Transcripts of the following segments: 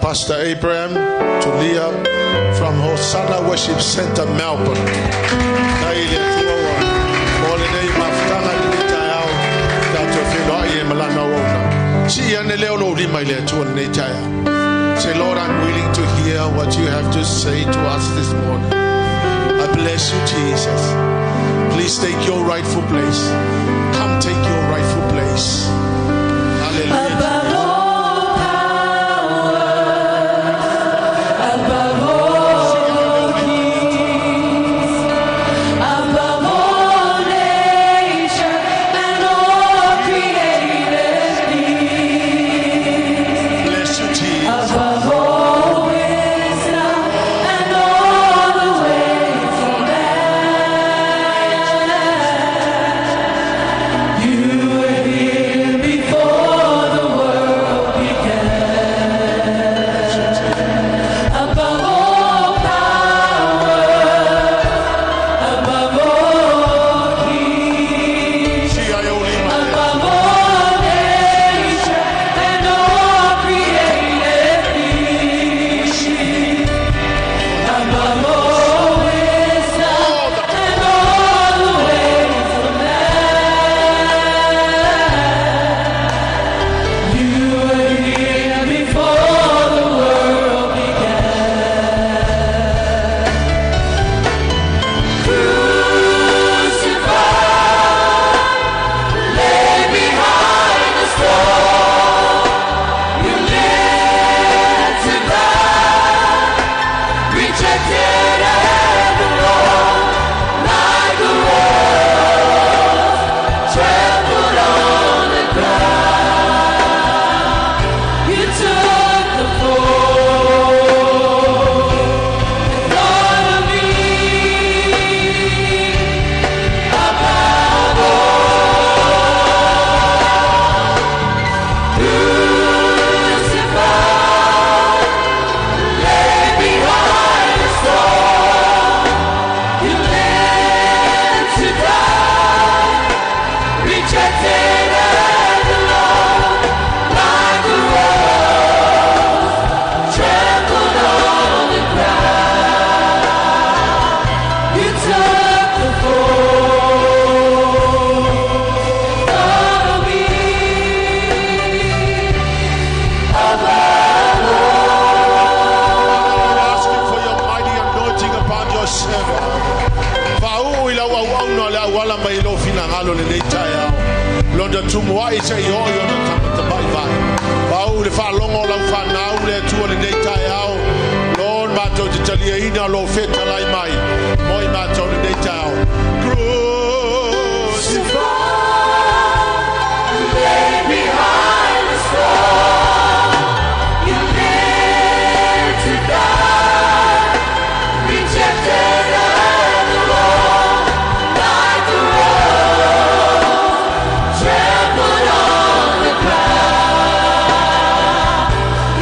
Pastor Abraham, Tulia from Hosanna Worship Center, Melbourne. Say, Lord, I'm willing to hear what you have to say to us this morning. I bless you, Jesus. Please take your rightful place. Come take your rightful place. Hallelujah.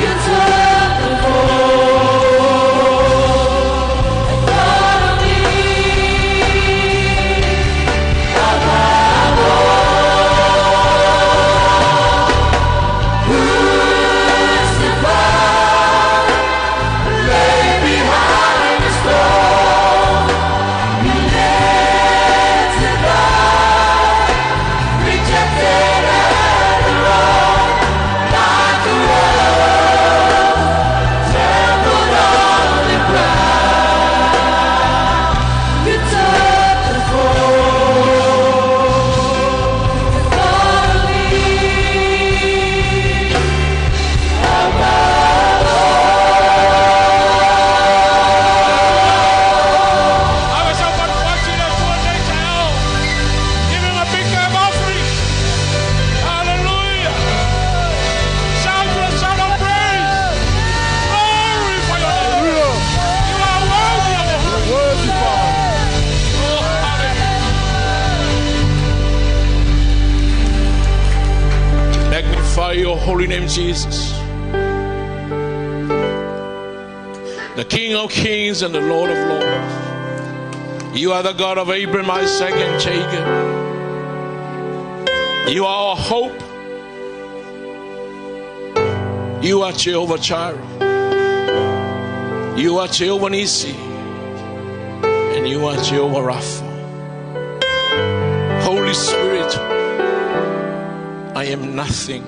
You glorify your holy name, Jesus. The King of kings and the Lord of lords. You are the God of Abraham, Isaac, and Jacob. You are our hope. You are Jehovah Jireh. You are Jehovah Nissi. And you are Jehovah Rapha. Holy Spirit, I am nothing,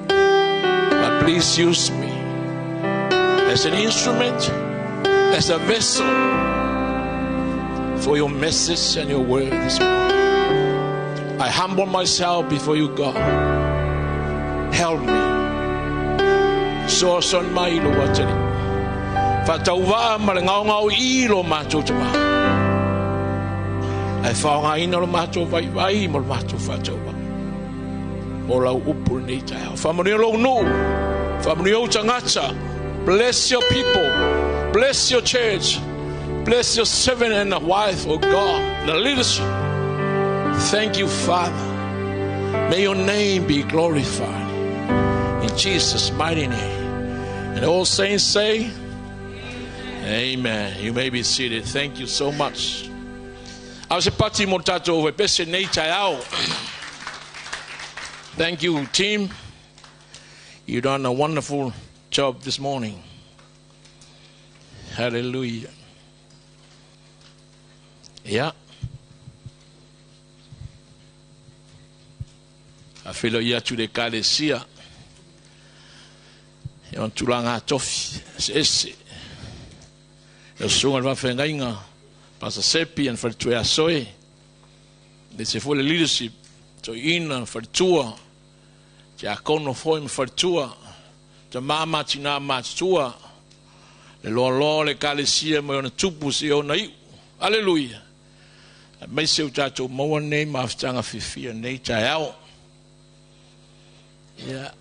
but please use me as an instrument, as a vessel for your message and your word this morning. I humble myself before you, God. Help me. So son mai lo wateri. Fatauwa malangau ilo matutuma. I found I know macho vai mo macho fatauwa. Mola upul nita. Famrio no. Famrio changacha. Bless your people. Bless your church. Bless your servant and the wife, oh God, the leadership. Thank you, Father. May your name be glorified. In Jesus' mighty name. And all saints say, Amen. You may be seated. Thank you so much. I was a party montato over best nature out. Thank you, team. You've done a wonderful job this morning. Hallelujah. Yeah. I feel like to the Kalesia. Yon tulanga tofi. Ese. Yo sunga va fengainga. Pasa sepi and for tuya soy. This is for the leadership. To ina for tua. Ja kono foim for tua. To mama tina tua. Le lo le Kalesia mo na tupu si o na iu. Hallelujah. May se utato mo name of tanga fifi nature out. Yeah.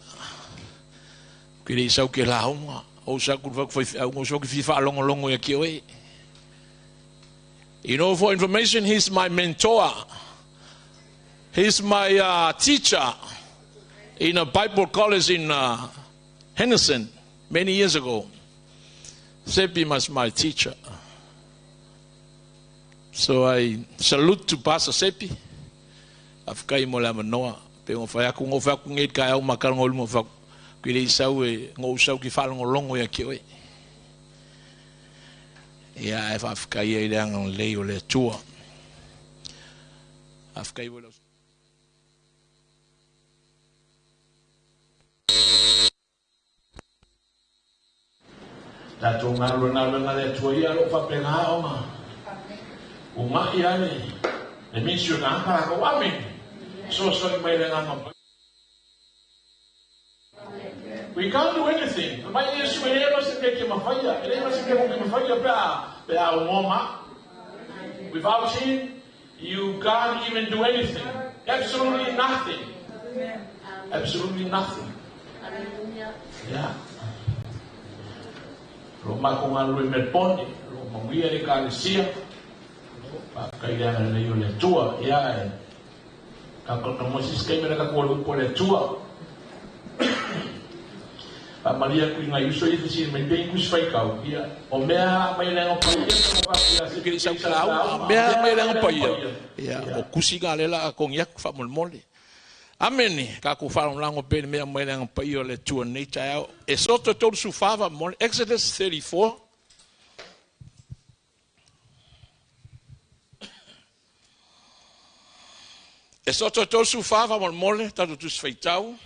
Kiri sau ke la honga. O sa ku foi o so ke fifa longo ya kiwe. You know, for information, he's my mentor. He's my teacher in a Bible college in Henderson many years ago. Sepi was my teacher. So I salute to Pastor Sepi. Afkai mo la manoa. Pe mo fa ku ngofa ku ngit ka au makal ngol mo fa ku le sau e ngo sau ki fa longo ya kiwe. Ya if afkai e lang le o le tua. Afkai wo ta tonga na le tua ya lo fa pena o ma. Uma yani le misio na para ko wami so mai le ngam. We can't do anything. Mai yesu me le se ke mafaya le se ke mafaya pa umoma. Without him you can't even do anything. Absolutely nothing. Absolutely nothing. Yeah. Roma ko ngalu me pone, Roma mia le Kalesia. Kaya na leo le tua ya kako Moses kaya na ko po le tua Maria ku nga yuso ito si may pay ku sfai ka ya o mea may lang pa ya ko pa ya ke sa ka mea may lang pa ya o kusiga lela akong yak fa mole amen ka ku fa lang o pe mea may lang pa ya le tua nature e sotto todo su fava Exodus 34. E sotto to su fava mole tanto tu sfeitau.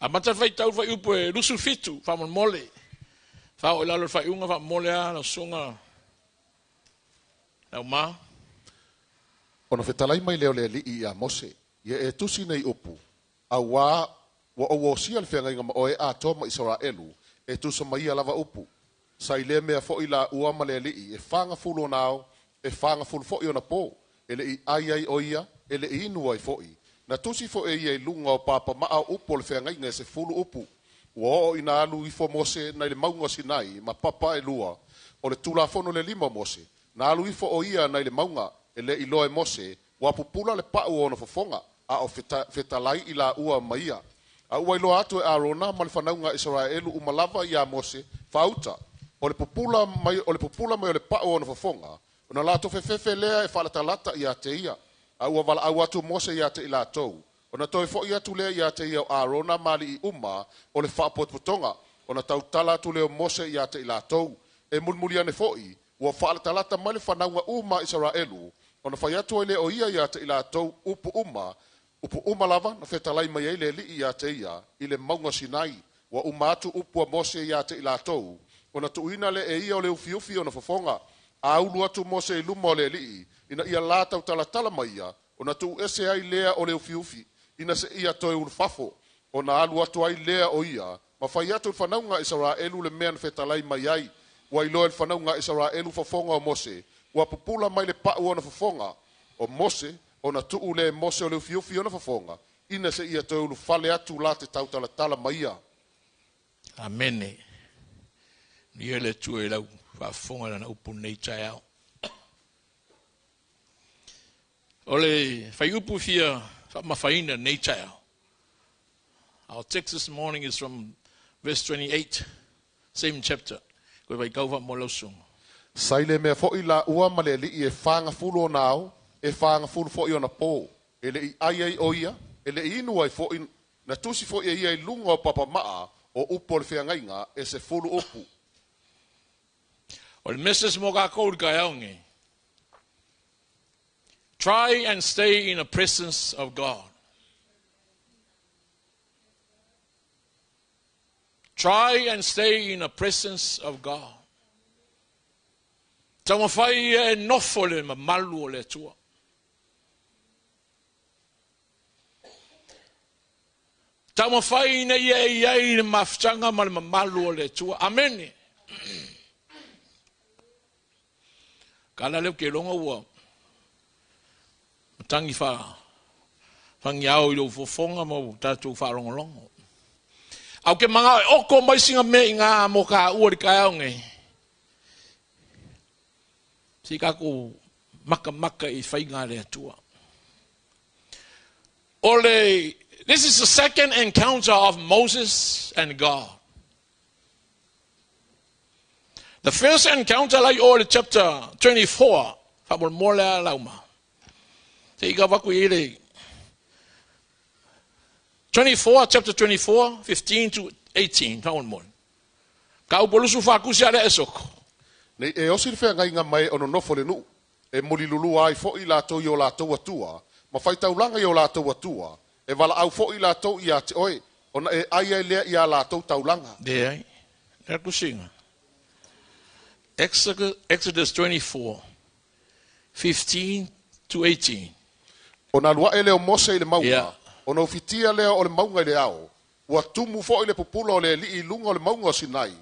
A mata feitau fa upo rusu fitu fa mole. Fa o lalo fa unga fa mole na sunga. Na ma. Ono fetalai mai leo le li a Mose. Ye e tusi nei upu. Awa wa o si al fenga ngam o e a to ma Israelu e tu so mai lava upu sai le me fo ila ua maleli e fanga fulo nao e fanga fulo fo ona po ele I ai oia ele inu ai fo I na tu si fo e lunga o papa ma a upu le fenga nge se fulo upu Ua ina alu ifo Mose na le maunga Sinai ma papa e lua o le tulafono le 5 Mose. Na alu ifo o ia na le maunga e le iloe Mose wa pupula le pa'u ona fofonga a o fetalai i la ua maia. A ua iloa atu e Arona ma le whanaunga Israelu umalava ia Mose fauta. O le pupula mai o le pa'u ona fofonga. Ona la to fefefe lea e whalatalata i a te ia. A ua wala au atu Mose i a te i la tou. Ona toi fo ia tu lea i a te ia o Arona mali i uma o le whapotpotonga. Ona tautala tu leo Mose i a te i la tou. E mulmuli ane fo'i, ua whaalatalata mai le whanaunga uma Israelu. Ona whai atu ele o ia i a te i la tou upu uma lava na whetalai mai ele li i a te ia i le maunga Sinai. Wa uma atu upua Mose i a te i la tou. Ona tuina le e ia o le ufiufi ona fofonga. A ulu atu Mose i luma o le li ina ia la tau talatala mai ia. Ona tu ese ai lea o le ufiufi. Ina se ia toe ulfafo. Ona alu atu ai lea o ia. Ma whai atu whanaunga Israelu le mea na whetalai mai ai. Wa ilo el whanaunga Israelu fofonga o Mose. Wa pupula mai le pa'u ona fofonga o Mose. Ona tuu le Mose o le ufiufi ona fofonga. Ina se ia toe ulufale atu la te tau talatala mai ia. Amene. Ni ele tu e lau whafonga na upu nei tai au. Ole whai upu fia whamawhaina nei tai au. Our text this morning is from verse 28, same chapter. Koe vai kauwa mo lausunga. Saile mea fo'i la ua ma le li e whanga fulu o nao, e whanga fulu fo'i o na pō. E le i ai o ia, e le i inu ai fo'i, na tusi fo'i e ia i lunga o papa maa, o upo le whiangainga, e se fulu upu. O le message mo ka kou ka aonge. Try and stay in the presence of God. Try and stay in the presence of God. Tama whai e nofo le ma malu o le tua. Tama whai na ia e iai le mafutanga ma le malu o le tua. Amen. Kala leo ke longa ua. Tangi wha. Whangi au i lo fofonga mo tātou wha longolongo. Au ke mga oko mai singa me ngā mo ka ua di kai au ngai. Si kako maka I whai ngā rea tua. Ole, this is the second encounter of Moses and God. The first encounter like all chapter 24. Whabol mola lauma. Te ika waku ile. 24, chapter 24, 15 to 18. Whabol mola. Ka upolusu whakusi ale esoko. Nei e osi whea ngai ngā mai ono nofo le nu. E moli lulu ai fo'i lātou I o lātou atua. Ma whai taulanga I o lātou atua. E wala au fo'i lātou I a te oe. Ona e ai ai lea I a lātou taulanga. There ai. Nera kusinga. Exodus 24, 15 to 18. Ona lua e leo Mose I le maunga. Yeah. Ona ufitia leo o le maunga I le ao. Ua tumu fo'i le pupula o le li I lunga o le maunga o Sinai.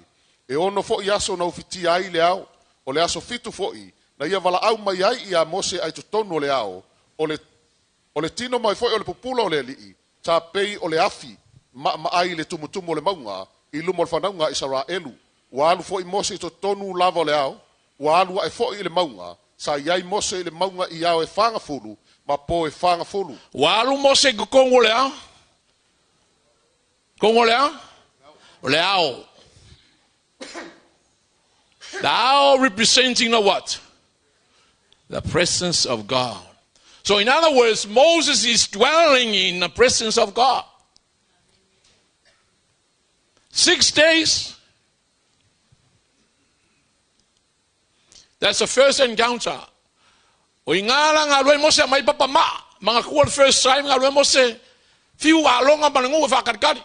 E ono fo'i aso na ufitia ai le ao. O le aso fitu fo'i. Na ia wala au mai ai I a Mose ai tutonu o le ao. O le tino mai fo'i o le pupula o le li. Ta pei o le afi. Ma ai le tumutumu o le maunga. I lumo le whanaunga Israelu. Wa alu fo'i Mose I tutonu lava o le ao. Wa alu ai fo'i I le maunga. Sa iai Mose I le maunga I ao e whanga fulu. Ma po e whanga fulu. Wa alu Mose ko kongo le ao? Kongo le ao? O le ao. The owl representing the what? The presence of God. So in other words, Moses is dwelling in the presence of God. 6 days. That's the first encounter. O ingala nga lue Mose mai papa ma. Mga kuwa first time nga lue Mose. Fiu alonga manungu whakadkari.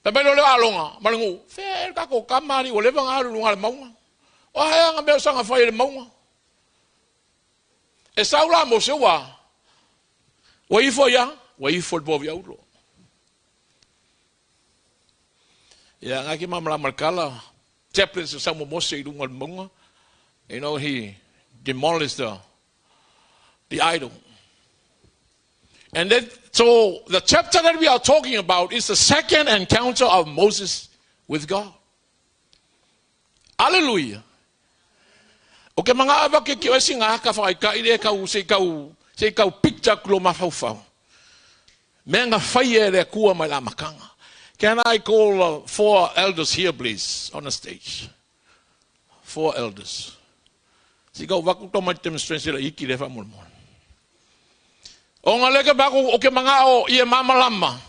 Tabelo le alonga malangu fer ka ko kamari o le vanga lu ngal maunga o haya nga be sanga fa le maunga e saula mo se wa ifo ya wa ifo bo via ulo ya nga ki mamla markala chaplains sa mo se lu ngal maunga you know he demolished the idol And then, so the chapter that we are talking about is the second encounter of Moses with God. Hallelujah. Okay, mga aba ke kiwa singa ka fa ka ile ka u se ka picture klo mafau. Menga faye le kuwa mai la makanga. Can I call 4 elders here, please, on the stage? 4 elders. Sika waku to mai demonstration la iki le fa mulmon. O ngaleke baku okay mga o ie mama lama.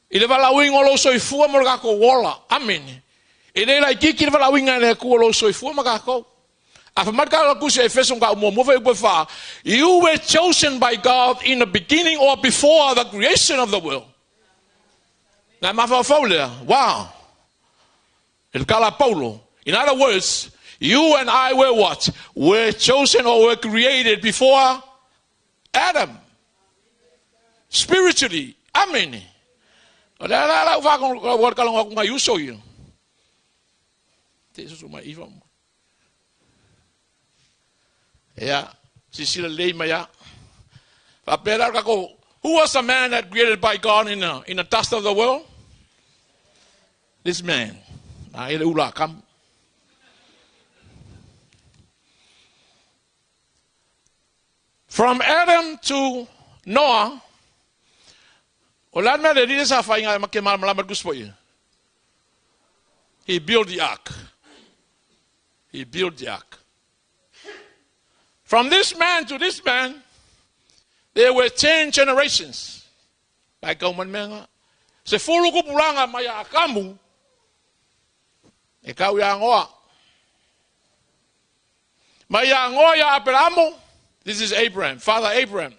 Ile vala wingo lo soifua mo ka ko wola. Amen. Ile la iki le vala winga le ku lo soifua mo ka ko. You were chosen by God in the beginning or before the creation of the world. Wow. Paulo. In other words, you and I were what? Were chosen or were created before Adam. Spiritually. Amen. Yeah, who was the man that created by God in the dust of the world? This man. From Adam to Noah, he built the ark. He built the ark. From this man to this man, there were 10 generations. Like Menga. Se fulu ko pulanga maya akamu. Ikaw ya ngoa. Maya ngoa ya Abraham. This is Abraham, Father Abraham.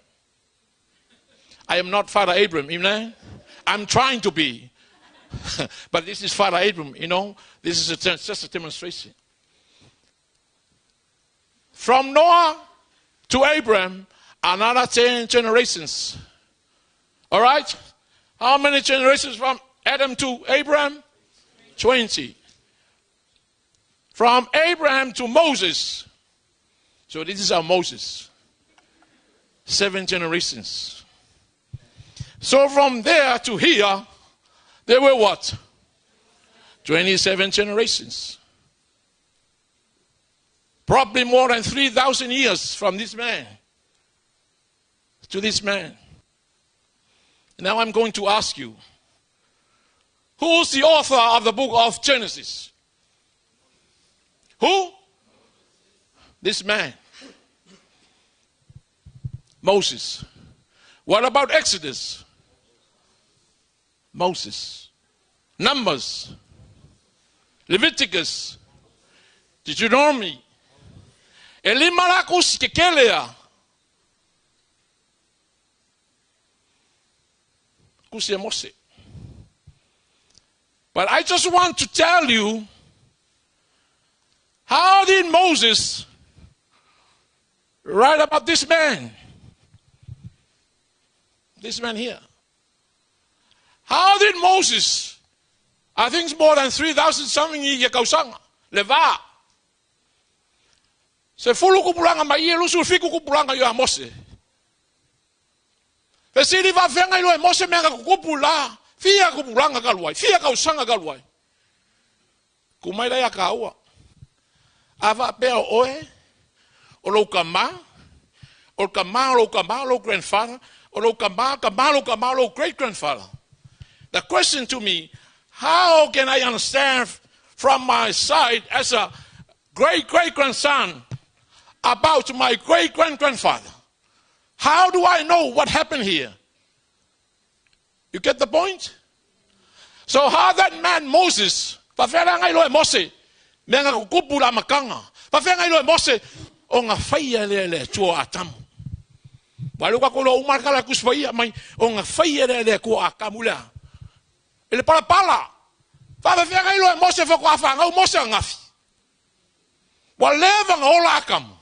I am not Father Abraham, amen? I'm trying to be. But this is Father Abraham, you know. This is just a demonstration. From Noah to Abraham, another 10 generations. All right? How many generations from Adam to Abraham? 20. From Abraham to Moses. So this is our Moses. 7 generations. So from there to here, there were what? 27 generations. Probably more than 3,000 years from this man to this man. Now I'm going to ask you, who's the author of the book of Genesis? Who? This man. Moses. What about Exodus? Moses. Numbers. Leviticus. Deuteronomy. Elimarakus kekelea. Kusia Mose. But I just want to tell you, how did Moses write about this man? This man here. How did Moses, I think it's more than 3,000 something years ago, leva. Se fulu kupulanga mai lusu fiku kupulanga yo Mose. Fesili va venga ilo Mose menga kupula, fia kupulanga kalwai, fia ka usanga kalwai. Kumaila ya kaua. Ava peo oe, o kama grandfather, o kama great grandfather. The question to me, how can I understand from my side as a great grandson about my great grandfather? How do I know what happened here? You get the point? So how that man Moses, Mose, menga kukupula makanga, Mose, onga faya le chua atamu. Waluka kulo umarkala kusfaya mai onga faya le ko akamula. Ele pala. Mose fako afanga Mose ngafi. Waleva ngola akamu.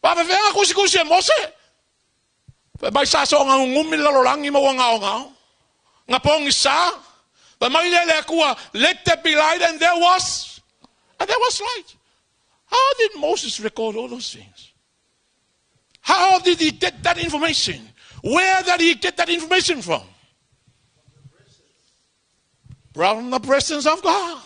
Papa venga kusi Mose. Ba sa so nga ngumil lo lang imo nga. Nga pong isa. Ba mailele kuwa let there be light and there was light. How did Moses record all those things? How did he get that information? Where did he get that information from? From the presence of God.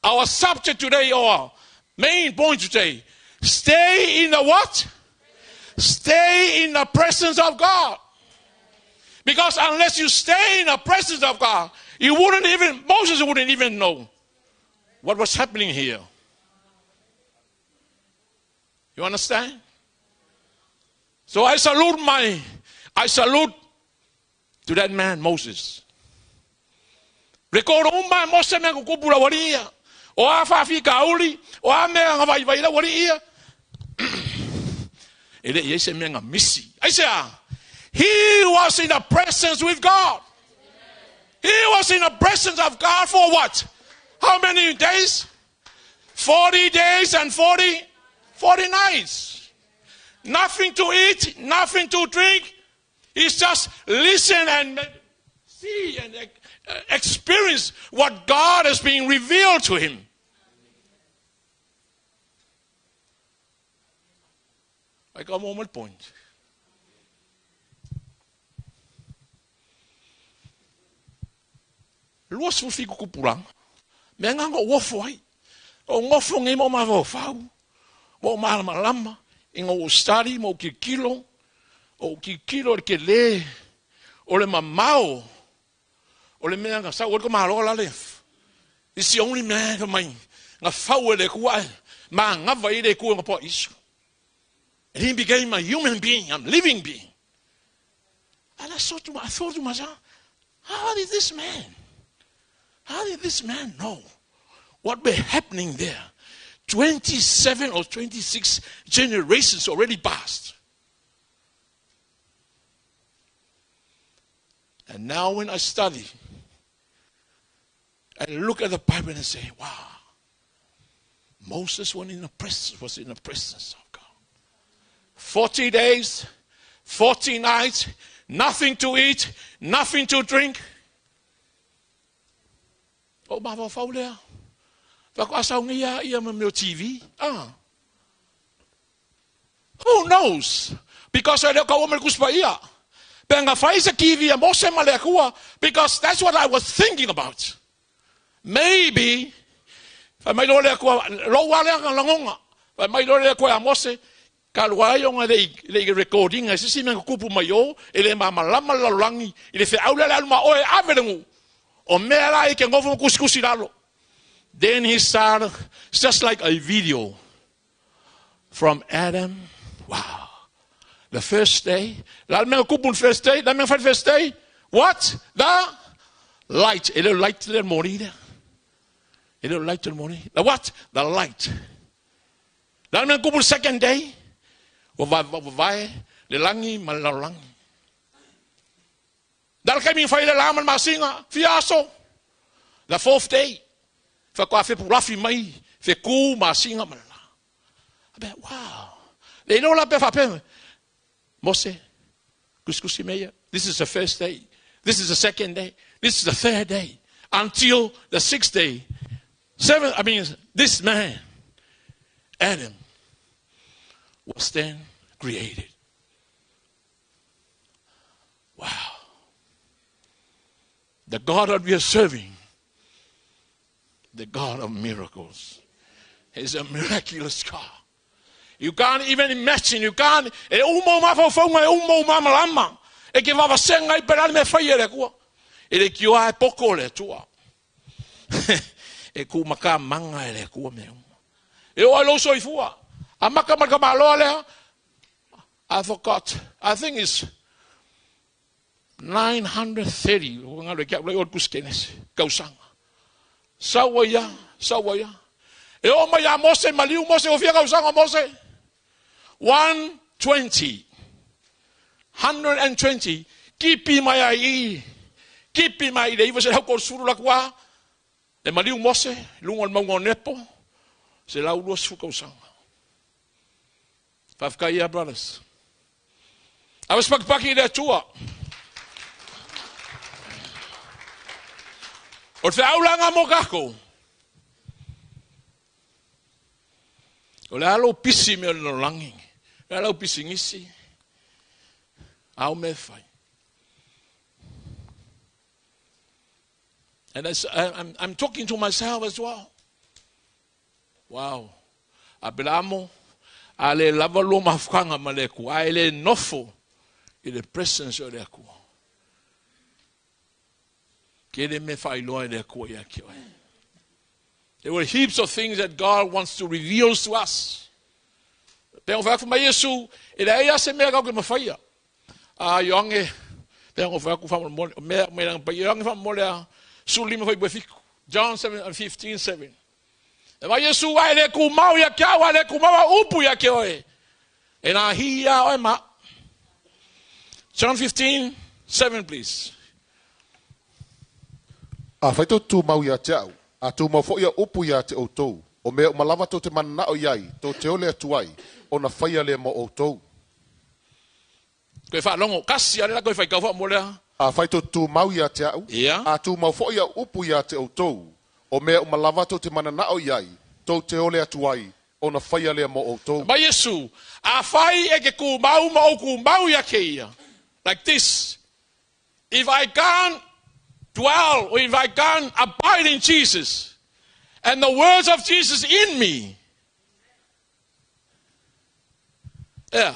Our subject today, or main point today, stay in the what? Stay in the presence of God. Because unless you stay in the presence of God, Moses wouldn't even know what was happening here. You understand? So I salute to that man, Moses. Record umma Moses me kukupula waria. O afafi kauli, o ame ngavai vai la waria. Ele yese me ngamisi. I say, he was in the presence with God. He was in the presence of God for what? How many days? 40 days and 40 nights. Nothing to eat, nothing to drink. He's just listen and see and experience what God is being revealed to him. I got one more point. Luas fu fiku kupurang. Menga ngo wofo ai. O ngofo ngi mo ma vo fau. Mo ma lama ingo study mo kilo. O kilo ke le. O le mamao. O le menga sa o ko ma lo la lef. It's the only man of mine. Nga fau le kuai. Ma nga vai le ku ngo isu. And he became a human being, a living being. And I thought to myself, how did this man know what was happening there? 27 or 26 generations already passed. And now when I study, I look at the Bible and I say, wow, Moses was in the presence of God. 40 days, 40 nights, nothing to eat, nothing to drink. O baba faulea. Ia TV. Who knows? Because I don't because that's what I was thinking about. Maybe I might only recording as si men kupu mayo ele mama lama lalangi ele fe aula alma o avenue o mera I can go from kuskusilalo. Then he started just like a video from Adam. Wow. The first day. First day. What? The light. Ele light le morire. Ele light le morire. The what? The light. Then second day. Vai le langi malalangi. Dal kami fai le laman masinga fiaso. The fourth day. Fa kwa fe purafi mai fe ku masinga mala. Abe wow. Le no la pe fa pe. Mose kuskusi meya. This is the first day. This is the second day. This is the third day. Until the sixth day. This man, Adam, was then created. Wow. The God that we are serving, the God of miracles, is a miraculous God. You can't even imagine. You can't. E umo mafofonga, umo mamalama. E ke vava senga I perale me fai ele kua. E le kioa e poko le tua. E ku maka manga ele kua me. E o alo soifua. A maka malo le. I forgot. I think it's 930. Ngalo kia le ot kuskenes. Kausanga. Sawaya. E o maya Mose maliu Mose o fia kausanga Mose. 120. Kipi mai le iwa se hauko suru la kwa. E maliu Mose lungo mongo nepo. Se la ulo su kausanga. Fafkaya brothers. I was paki there too. O te aulanga mo kako. O le alo pisi me o le langi. Le alo pisi ngisi. Au me fai. And I'm talking to myself as well. Wow. Abelamo. Ale lava lo mafkanga maleku. Ale nofo. In the presence of the ku. There were heaps of things that God wants to reveal to us. Tengo vaak van mij Jezus. Ida se me ga me faya. Jonge. Tengo vaak van me jonge van mola. Sulima foi befico. John 7:15-7. Maar Jezus hij ku mau ya kia wa ku mau upu ya kia. En ahia oi ma. John 15:7 please. A whaito tū mau ia te au, a tū mau fo ia upu ia te outou, o mea umalawa tō te mana o iai, tō te ole atuai, o na whaia lea mo outou. Koe whaongo, kasi arela koe whaikau wha molea. A whaito tū mau ia te au, a tū mau fo ia upu ia te outou, o mea umalawa tō te mana o iai, tō te ole atuai, o na whaia lea mo outou. Ma Yesu, a whai e ke ku mau ma o ku mau ia ke ia. Like this, if I can't dwell, or if I can't abide in Jesus, and the words of Jesus in me, yeah.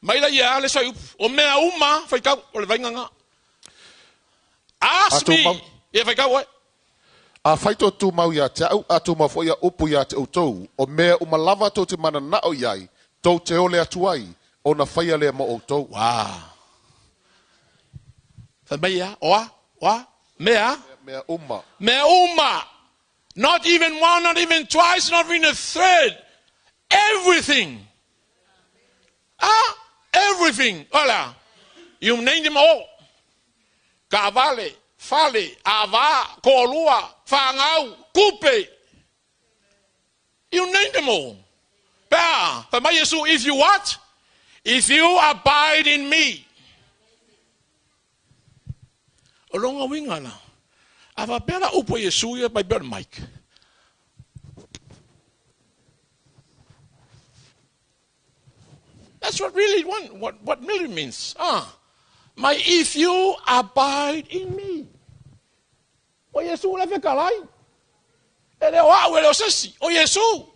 Maila ia le sai o mea uma fai kau o le vainganga. Ask me if fai kau a whaito tū mau ia te au, a tū mau fo ia upu ia te outou, o mea umalawa tō te mana na o iai, tō te ole atuai, o na whaia lea mo outou. Wow. Mea, mea uma. Mea uma. Not even one, not even twice, not even a third. Everything. Everything. Hola. You name them all. Kavale, fale, ava, kolua, fangau, kupe. You name them all. If you what? If you abide in me. Longa wingana. Ava pera upo Yesuia by Bird Mike. That's what really what really means. If you abide in me. O Yesu le fe kalai. Ele o ele sesi. O Yesu.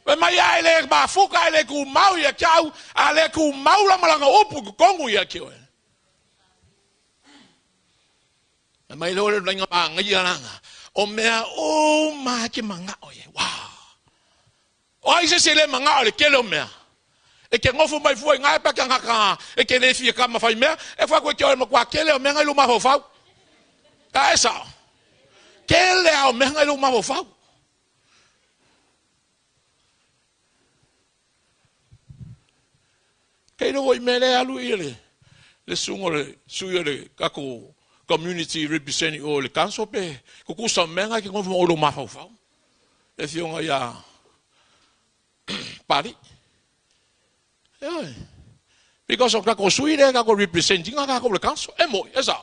Pe mai ele ba fuka ele ku mau ya kau, ale ku mau la malanga upu ku kongu ya kio. Mai lo le nga pa ngai langa o mea o ma ke manga o ye wow o ai se le manga o le ke lo mea e ke ngofu mai fu ngai pa ka ka e ke le fi ka ma fai mea e fa ko ke o ma kwa ke le o mea lu ma ho fa ka esa ke le o mea lu ma ho fa ke lo i me le alu ile le sungo le suyo le ka ko community representing all the council pe kukusa menga ki ngofu o lo mafau e fionga ya pari because of ka ko suire ka ko representing ka ko le council e mo esa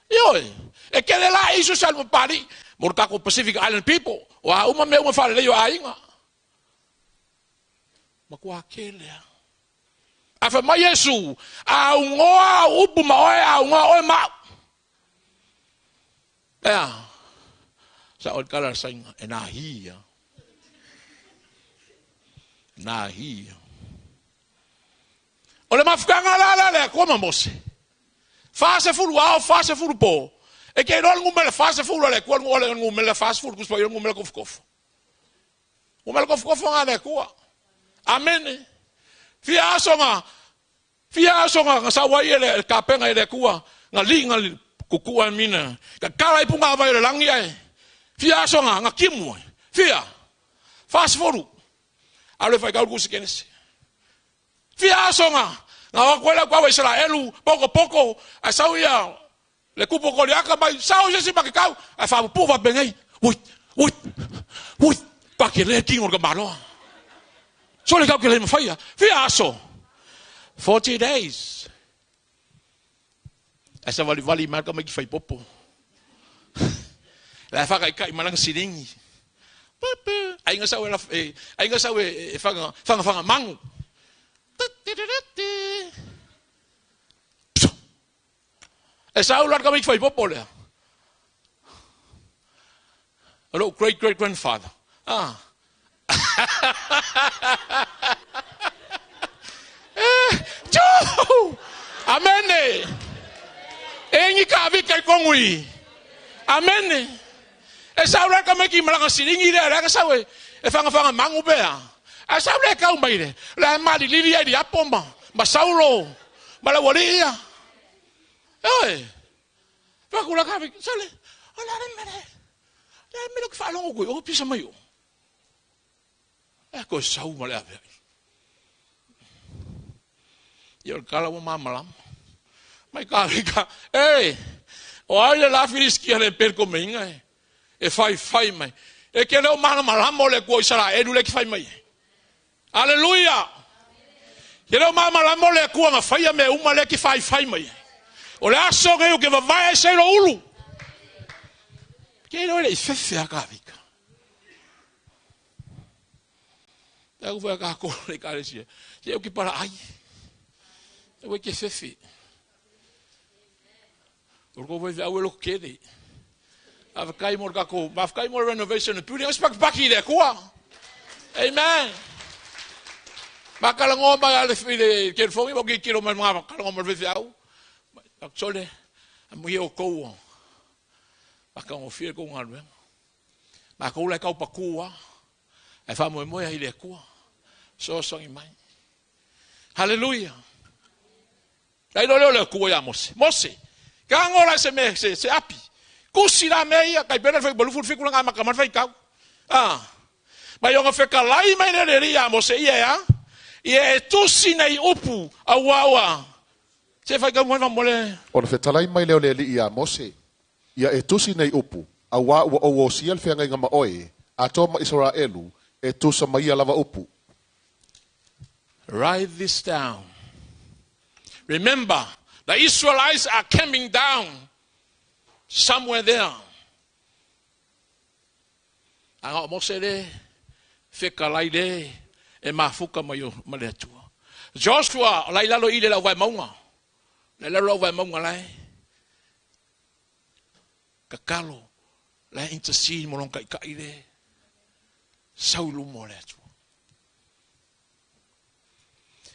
e kele la isu salmo pari mo ka ko Pacific Island people wa uma me uma fale yo ainga makwa kele afa ma Yesu a ngoa upu ma o ngoa o ma sa ol kala saing nahia ole mafkanga la le koma mose fase fulu ao fase fulu po e ke no ngumela fase fulu le ko ngumela fase fulu kuspa ngumela kof ngumela kof ngale ko amen fia songa sa wa ile kapenga ile kuwa ngali kukua mina ka kala ipunga vai langi ai fia songa nga kimu fia fast forward ale fai ka kusi kenes fia songa nga kwela kwa Israelu poko asauya le kupo ko liaka mai sao je si pakau a fa pu va bengai ui pa ke le kingo ka malo so le ka ke le mfaya fia so 40 days asa vali marka mai fai popo La whakaikai manang siringi. Ainga sau e whanga mangu. E sau lar ka mik whai popo lea. A great-great-grandfather. Amen. Engi ka vika kongui. Amen. E sau lar ka miki malanga siringi le ka sau e whanga mangu bea. E sau le ka umai le. La mali lili ai di apoma. Ma saulo. Ma la waria. Oi. Pakula ka vika. Sale. Ala re mere. Le me que fala o go pisa mai o. E ko sau ma le ave. Yo kala o mamalam. Mai ka vika. O ai la firiskia le perco menga. E fai mai. E que no mana malamo le ko isara e le que fai mai. Halleluiah. Que no mana malamo le ko ma fai me uma le que fai mai. O le aso que o que vai ser o ulu. Que no le fefe a kavika. Eu vou a ko le karesia. Eu que para ai. Eu que fefe. O ko vai o lo que Avakai mo kako, avakai mo renovation puri os pakpaki le kwa. Amen. Makalango ba le file ke fongi mo ki kilo ma makalango mo ve au. Aksole mo yo ko. Makalango fie ko ngalwe. Mako le ka pakua. E fa mo ia ile kwa. So mai. Halleluiah. Dai lo le kwa ya Mose. Mose. Ka ngora se api. Kusira meia kai pena foi bolufu fiku nga makaman fai kau. Mai nga feka lai mai ne ria Mose ia. Ia tu sinai upu awawa. Se fai kau mo mole. Ona fetalai mai leo le ia Mose. Ia tu sinai upu awa o sial fenga nga maoi. Atoma Israelu tu samai lava upu. Write this down. Remember, the Israelites are coming down. Somewhere there. Anga Mose le feka lai le e mafuka mai maletua. Joshua lai lalo ile la vai maunga. Le lalo vai maunga lai. Kakalo lai intercede mo kai kai le. Saulu mo le tu.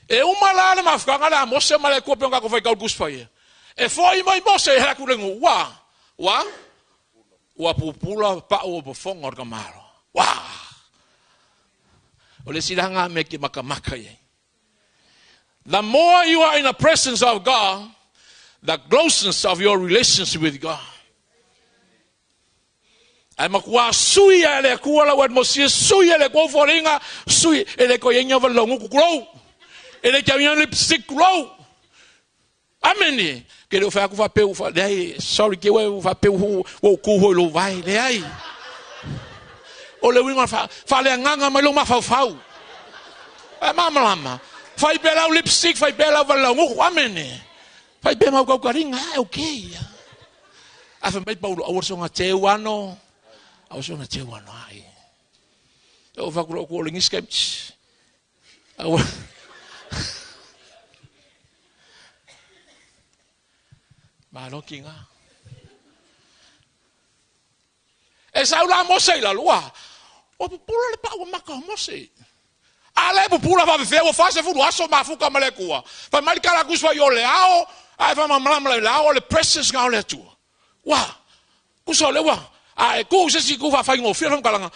E umala le mafuka la Mose male ko penga ko vai ka kuspai. E foi mai Mose ha ku lengu wa. Wa pupula pa o bofonga ka maro. Wa. Ole silanga me ki makamaka ye. The more you are in the presence of God, the closeness of your relationship with God. Ai makua sui ele kuala wat Moses sui ele ko foringa sui ele ko yenga valongu ku grow. Ele ka yan lipstick grow. Amen. Que eu faço o papel, sorry que eu papel o cu lo vai, le ai. O le winga fale nganga mas lo ma fau. Mama. Fai bela o lipstick, fai bela o valongu, amen. Fai bela o carinha, okay. Afa mai Paulo, o so nga teuano. O so nga teuano ai. Eu vou colocar o link sketch. Malo kinga. Esa ula Mose la lua. O pula le pa o maka Mose. Ale pula va fe o fase fu aso mafuka malekua. Fa malikala kuswa yo leao, ai fa mamla leao le precious ga le tu. Wa. Kuso le wa. Ai ku se si ku fa ngo fiam kalanga.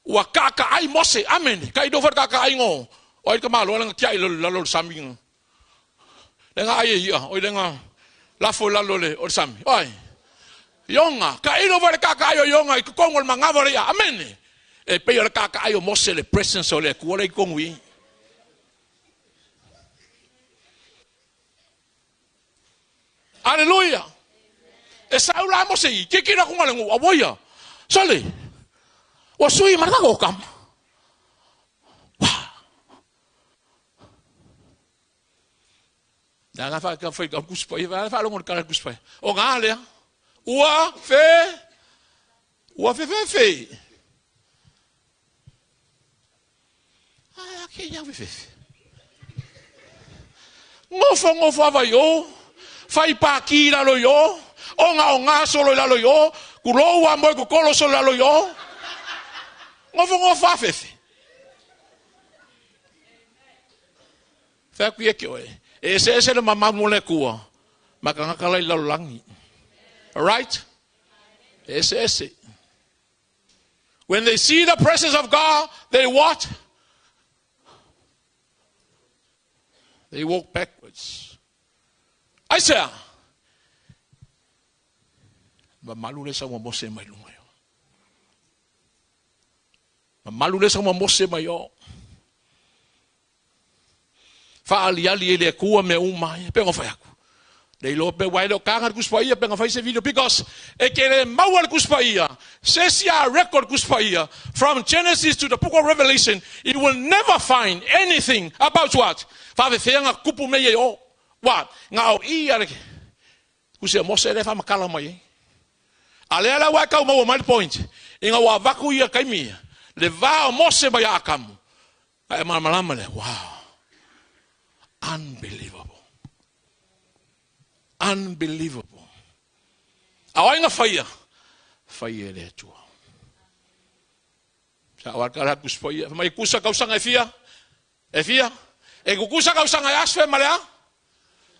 Wa kaka ai Mose. Amen. Kai do fa kaka ai ngo. Oi ka malo nga kia lo saming. Lenga ai ia, oi lenga la fola lole or sami. Oi. Yonga, ka ino vale kaka ayo yonga I kongo mangava ya. Amen. E pe yo kaka ayo Mose le presence ole ku ole kongwi. Halleluiah. E saula Mose I kikira ku ngale ngo aboya. Sale. O sui marka go kam. Daga fa ka foi ka kuspai va fa longo ka kuspai. O ngale. Ua fe Ua fefe. Ke ia fefe. Ngofo ava yo. Fai pa ki la lo yo. Onga solo la lo yo. Kulo wa mo ku kolo solo la lo yo. Ngofo fefe. Fa ku ye ke oi. E se le mama mo le kua. Makanga kala la langi. All right? Ese. When they see the presence of God, they what? They walk backwards. I say, malu le sa mo mose mai lunga yo. Malu le sa mo mose mai yo. Fa ali ele kua me umai, pe ngo fa yaku. They lo pe wai lo kanga kuspaia pe nga video because e kere mawal kuspaia sesia record kuspaia from Genesis to the book of Revelation it will never find anything about what fa ve nga kupu me yo what nga o ia kusia mose le fa makala mai ale ala wa ka mo mal point inga wa vaku ia kaimi le va mose ba ya kam ai malama le wow unbelievable. Awai nga faia le tua. Sa wakala kuspoia, mai kusa kausanga efia. E kusa kausanga asfe malea.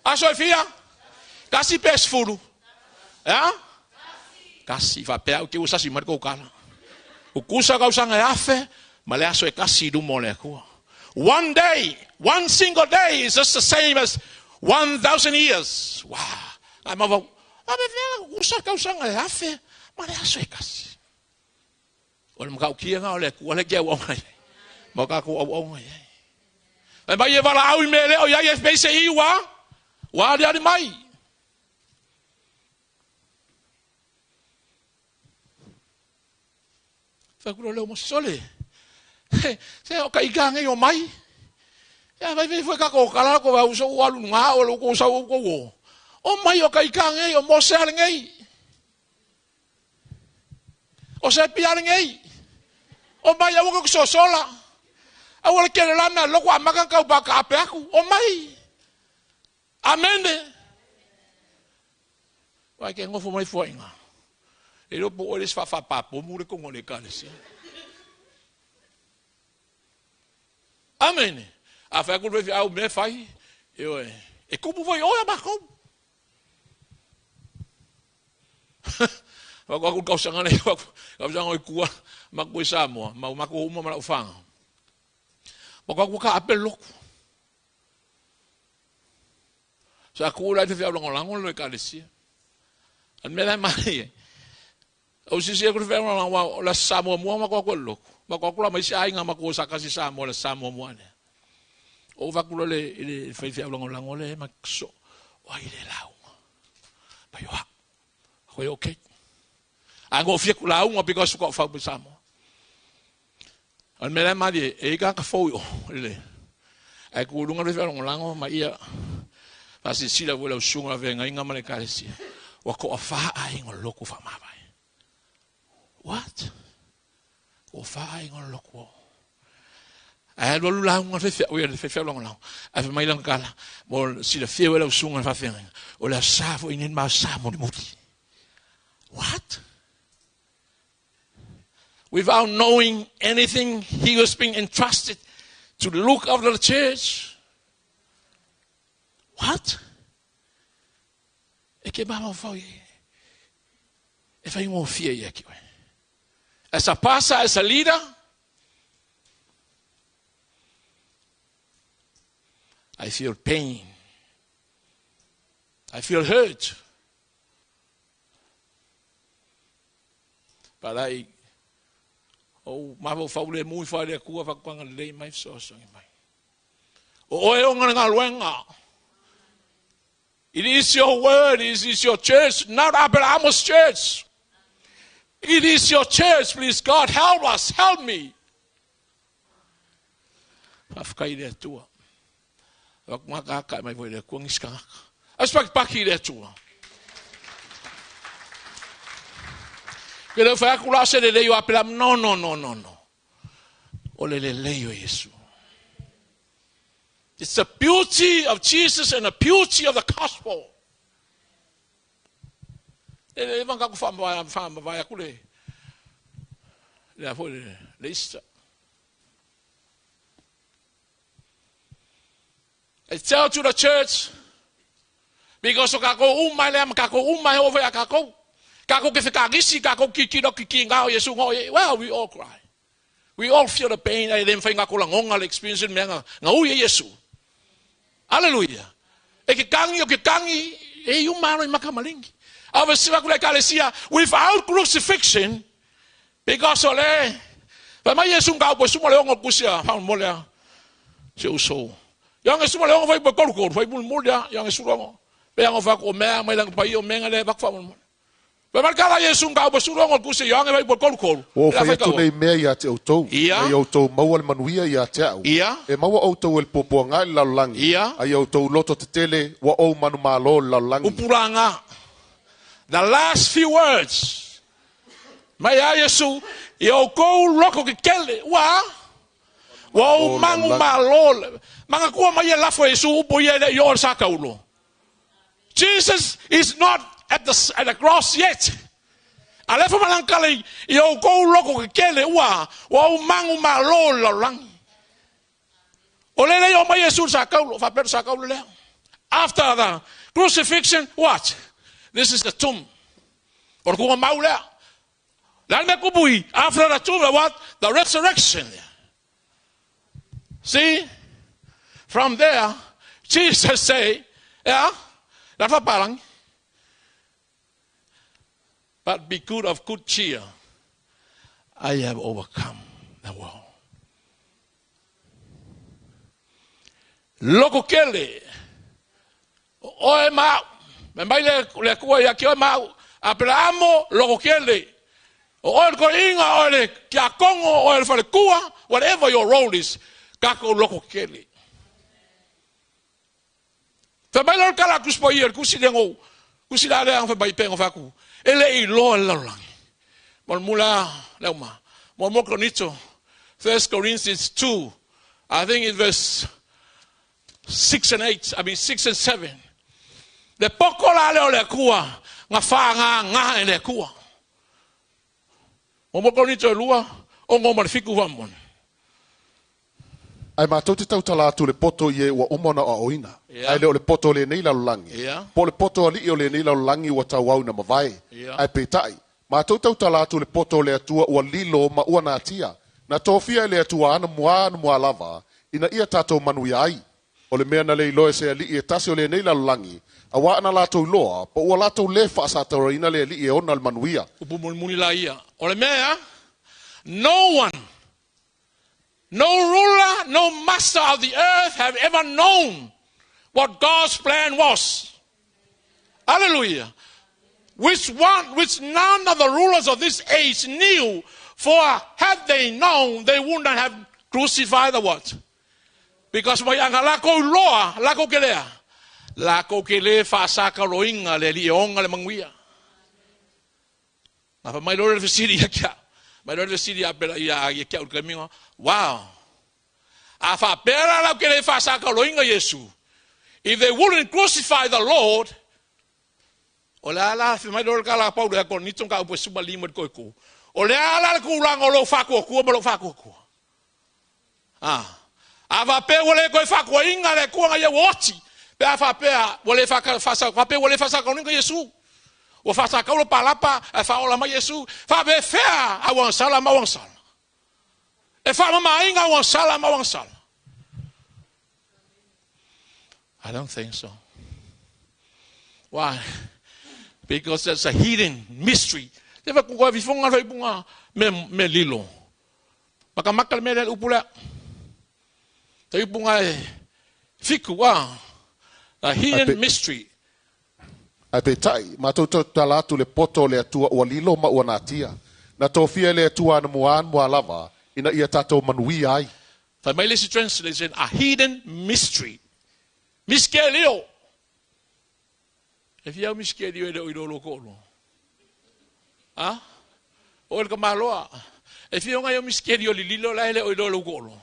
Aso efia. Kasi pes fulu. Ya? Kasi fa pe ke usa si marko kala. Kusa kausanga afe malea so e kasi du mole ko. One day, one single day is just the same as 1,000 years. Wow. I'm over. Usa kausanga afe, male asoekas. Wala mkau kia nga ole kia wonga. Maka ko wonga. E mai e wala au mele o ya base iwa. Wa dia mai. Fa kulo le mo sole. Se o kai gange o mai. Ya vai foi ka ko kala ko va uso walu nga o ko sa ko wo. O mai o kai kange o mo se alngei. O se pialngei. O mai o ko so sola. A wala ke la na lo kwa maka ka ba ka pe aku. O mai. Amen. Vai ke ngofo mai foi nga. E lo po o fa pa po mu re ko ngole ka le si. Amen. A fa ku ve au me fai e como voi oia marcou wa ku kausanga le kausanga ku ma ku samo ma ku uma ma ufanga ku ka apelo sa ku la te fa longo lo ka lesia an me la mai o si ku fa longo la samo mo ma ku lo ma ku la mai sai nga ma ku sa ka si samo la samo mo ne o vakulo le fai longo le makso o ile lau pa yo ko okay ango fie ku lau because ko fa busamo al mera madi e ka fo le ai ku lunga le longo ma ia pasi sila vola usunga venga inga male kalesi wa ko fa ai ngol loku fa ma vai what o fa ai ngol loku ai lo la un fe longo ai mai lang kala mo si le fie wala usunga fa fenga o la safo inen ma samo ni muti what without knowing anything he was being entrusted to look after the church what e ke baba foi e fai mo fie ye ki as a pastor as a leader I feel pain. I feel hurt. But mavo faule mui fale kua fa kwanga le mai so mai. O e nga luenga. It is your word, it is your church, not Abraham's church. It is your church, please God, help us, help me. Afkai le tua. Wak maka mai voi le kuang iska. Aspek paki le tua. Kele fa kula se le yo apela no. O le yo Yesu. It's the beauty of Jesus and the beauty of the gospel. Le vanga ku famba vai kule. Le fo le Easter. I tell to the church, because kako umai le kako umai over kako ke fikagisi kako kikiro kikinga Yesu ngo. Well, we all cry. We all feel the pain. I dem fainga ko langonga le experience menga ngau Yesu. Halleluiah. E ke kangi e umano makamalingi. Obviously ko le kalesia without crucifixion because ole pa mai Yesu ngau po sumo le ngo kusia fa mo le se uso. Yang Yesu le ngo vai po ko vai bul mo dia yang Yesu ngo. Pe ngo fa ko me mai lang pa yo menga le bak fa mo. Pemarkala Yesu ngau po sulo ngo kusia yang vai po ko. O fa tu nei me ya te auto. E auto mawal manuia ya te au. E mawa auto el poponga la langi. Ai auto loto te tele wa o manu malo la langi. Upuranga. The last few words. Mai Yesu yo ko loko ke kele wa o mangu malo. Manga ko mai la fo Yesu po ye yo sa kaulo. Jesus is not at the cross yet. Alefa malankale yo ko loko ke kele wa o mangu malo la lang. Olele yo mai Yesu sa kaulo fa per sa kaulo le. After the crucifixion, what? This is the tomb. Or kuma maula. After the tomb, what? The resurrection. See? From there, Jesus say, that's what parang. But be good of good cheer. I have overcome the world. Loko kele. Oe mau. Membai le kua ya kio mau. Abrahamo loko kele. O ko inga o le kia kongo o le fale kua. Whatever your role is. Kako loko kele. Famai lor kala kuspo ier kusi dengo. Kusi la le ang famai pengo faku. Ele I lo lang. Mon mula leuma. Mon mo kronito. 1 Corinthians 2. I think it was 6 and 8. I mean 6 and 7. Le poko la leo le kua. Nga fa nga le kua. Mon mo kronito lua. O ngoma fiku vamon. Ai mātou te tautala atu le poto i e wa umona o oina. Ai leo le poto le nei lalulangi. Po le poto ali o le nei lalulangi wa tau au na mawai. Ai peitai. Mātou tautala atu le poto le atua ua lilo ma ua na atia. Na tofia le atua ana mua lava. Ina ia tatou manui ai. O le mea na le iloe se ali e tasi o le nei lalulangi. A wa ana latou loa. Po ua latou le whaasatara ina le ali e ona al manuia. Upumulmuni la ia. O le mea, no one. No ruler, no master of the earth have ever known what God's plan was. Hallelujah. Which none of the rulers of this age knew, for had they known, they wouldn't have crucified the what? Because mayanga lako loa, lako kelea. Lako kele fa saka roinga le lionga le manguia. Na pa mai lore le fisiri kia. But don't see the apple ya kia ulkamingo. Wow. Afa pera la kele fa saka loinga Yesu. If they wouldn't crucify the Lord, ola la fi mai dor kala Paulo ya kon nitong ka po suba limo ko ko. Ola la ku lang olo fa ko mo lo fa ko. Ava pe wole ko fa ko inga le ko nga ye woti. Pe afa pe wole fa sa pe wole fa sa ko ninga Yesu. O fa sa kaulo palapa e fa ola ma Yesu fa be fea a wan sala ma wan sala e fa ma inga wan sala ma wan sala. I don't think so. Why? Because there's a hidden mystery. Deve ku vi fonga fa bunga me lilo maka me le upula te bunga fiku a hidden mystery. Ai petai, mātou tala atu le poto le atua ua lilo ma ua natia. Na tofia le atua na mua lava, ina ia tatou manui ai. The Malay translation, a hidden mystery. Miskelio. If you have miskelio, you don't look all. O ka maloa. E fio nga yo miskeri o lilo la ele o ilo golo.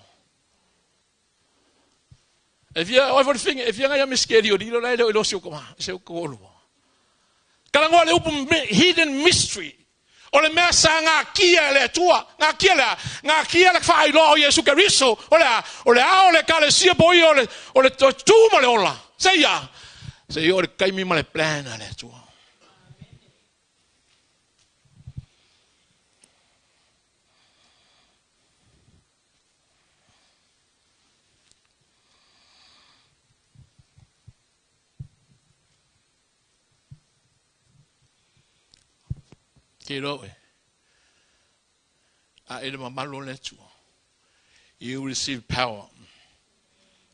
E fio o for thing e fio nga yo miskeri o lilo la ele o ilo sio koma, sio golo. Kala ngole upu hidden mystery. O le mea sa ngā kia le tua, ngā kia le whai loa o Yesu Keriso, o le ao le kale sia boi o le tūma le ola. Se ia o le kaimi ma le plana le tua. You receive power.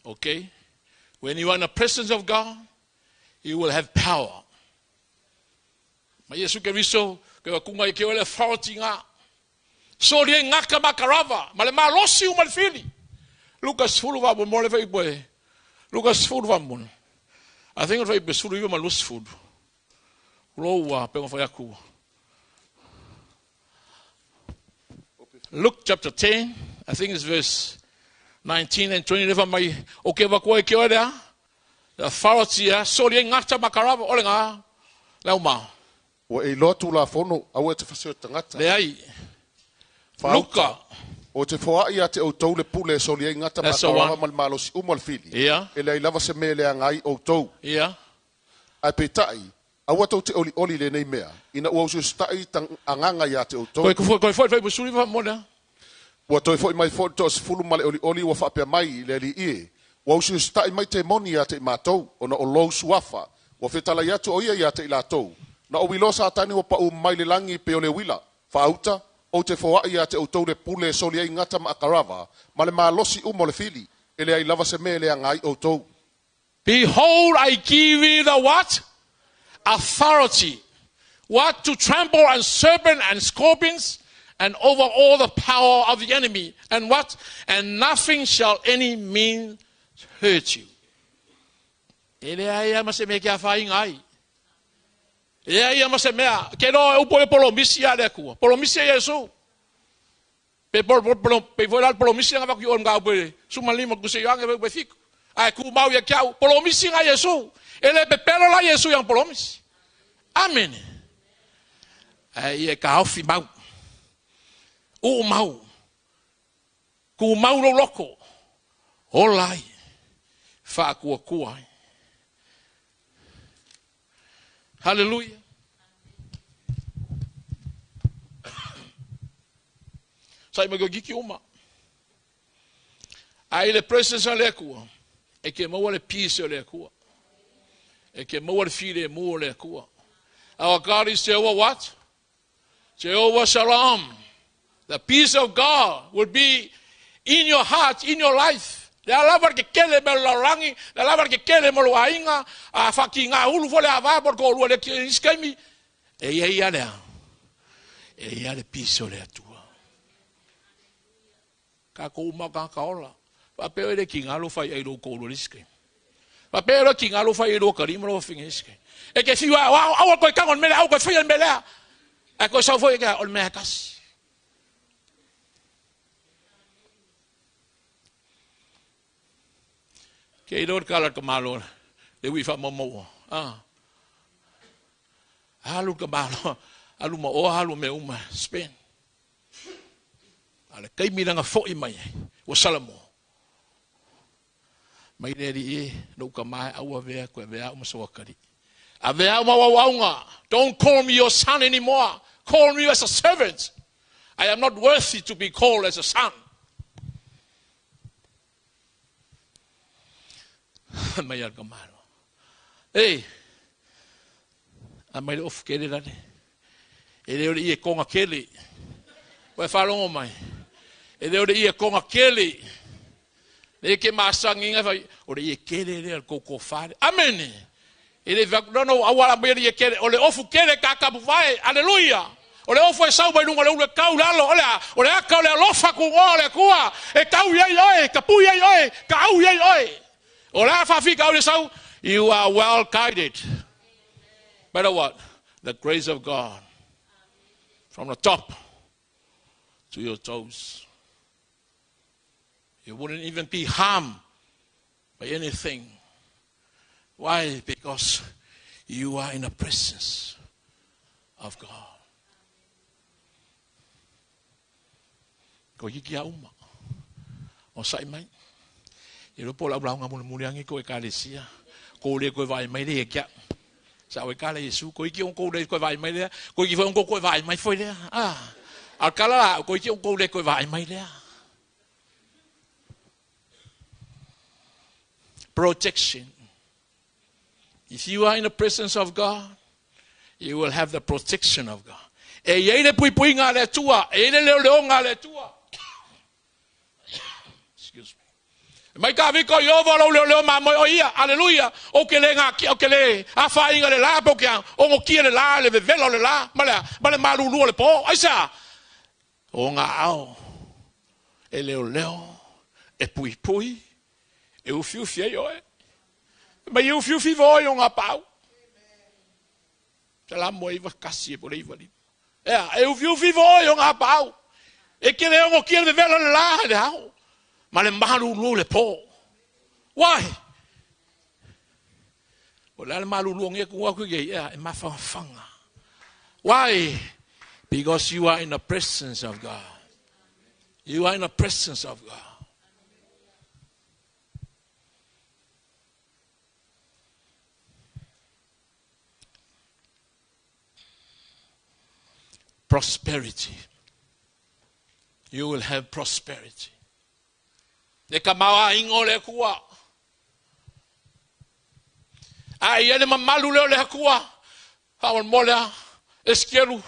Okay? When you are in the presence of God, you will have power. Ma Yesu Keriso, ke kunga ke ole authority nga. So lie ngaka makarava, ma le malosi uma le fili. Lucas fulu va mo le fai boe. Lucas fulu va mo. I think vai besulu yo malus food. Lowa pe fa yaku. Luke chapter 10, I think it's verse 19 and 20. Okay, the authority, so the ngata makarava, ole nga, lauma. O e lotu la fono, a te fasio tangata. Le ai. Luka. O te foa ia te o tau le pule so le ngata makarava mal malos umal fili. Yeah. E le lava se mele ngai o tau. Yeah. Ai petai. Awa tau te oli le nei mea. Ina ua usu stai tang anganga ia te o tau. Koi foi busuri va mona. Ua toi foi mai foi tos fulu male oli ua whapea mai le li ie. Ua usu stai mai te moni ia te mātou. Ona o lou suafa. Ua whetala ia tu oia ia te ila tau. Na o wilo sa tani o pa u mai le langi pe o le wila. Whauta. O te foa ia te o tau le pule soli ai ngata ma akarava. Ma le losi umo le fili. Ele ai lava se me le angai o tau. Behold, I give you the what? Authority. What? To trample on serpents and scorpions and over all the power of the enemy. And what? And nothing shall any means hurt you. Ele ai ama se me kia whai ngai. Ele ai ama se mea. Ke no upo e polomisi a le kua. Polomisi a Yesu. Pe voiral polomisi nga waki o mga upo. Sumalima kuse yoange pe fiku. Ai ku mau ya kiau. Polomisi nga Yesu. Ele pe pelo la Yesu yang polomisi. Amen. Ai e ka haufi mau. O mau. Ku mau lo loko. Olai. Fa kua kua. Halleluiah. Sai mo giki uma. Ai le presence le kua. E ke mo le peace le kua. E ke mo le fide mo le kua. Our God is Jehovah what? Jehovah Shalom. The peace of God will be in your heart, in your life. Le alabar ke kele me la rangi, le alabar ke kele mo lo ainga, a fakinga ulu fole ava por ko lu le iskemi. E ia le. E ia le peace le tua. Ka ko ma ka ola. Pa pe le kinga lo fai lo ko lu iskemi. Pa pe le kinga lo fai lo karimo lo fingiske. E ke si wa au ko ka on mele au ko fai mele. A ko sa foi ka on me kas. Ke idor kala ka malo le wi fa momo halu ka malo alu ma o halu me uma Spain ale kai mi nga fo i mai o salamo mai le ri no ka mai au ve ko ve o so kari ave au ma wa don't call me your son anymore, call me as a servant. I am not worthy to be called as a son. Mayar kamano. Hey, amai of kele rane. Ele ori e konga kele. Wa falongo mai. Ele ori e konga kele. Le ke masanginga fa ori e kele le ko fare. Amen. Ele va no awala mai e kele ole ofu kele ka ka vai. Halleluiah. Ole ofu e sau mai lunga le kau lalo ole aka ole lofa ku ole kua e kau ye oi ka pu ye oi ka au ye oi. You are well guided. Better what? The grace of God. From the top to your toes. You wouldn't even be harmed by anything. Why? Because you are in the presence of God. Ko hiki a uma. O sai mai. I ropo la blanga mo muliangi ko ekalesia. Ko le ko vai mai le kia. Sa o ekale Yesu ko hiki on ko le ko vai mai le. Ko hiki on ko vai mai foi le. Ah. Al kala ko hiki on ko le ko vai mai le. Protection. If you are in the presence of God, you will have the protection of God. E yele pui ngā le tua, e yele leo ngā le tua. Excuse me. Mai ka viko yo valo leo ma mo ia, Halleluiah. O ke le ngā o ke le afa inga le la po ke o ngo kia le la le velo le la, male malulu le po. Aisa. O ngā au. E leo e pui e u fiu yo e. Mai u fiu vo yo ngā pau. Tala mo iwa kasi po le iwa li. E u fiu vo yo ngā pau. E ke le ngo kia le velo le la le hau. Ma le malulu le po. Why? O la le malulu nge kua kuke e mawhawhanga. Why? Because you are in the presence of God. You are in the presence of God. Prosperity. You will have prosperity. Le kamawa ingo le kua. Ai ele mamalu le kua. Hawan mola eskeru.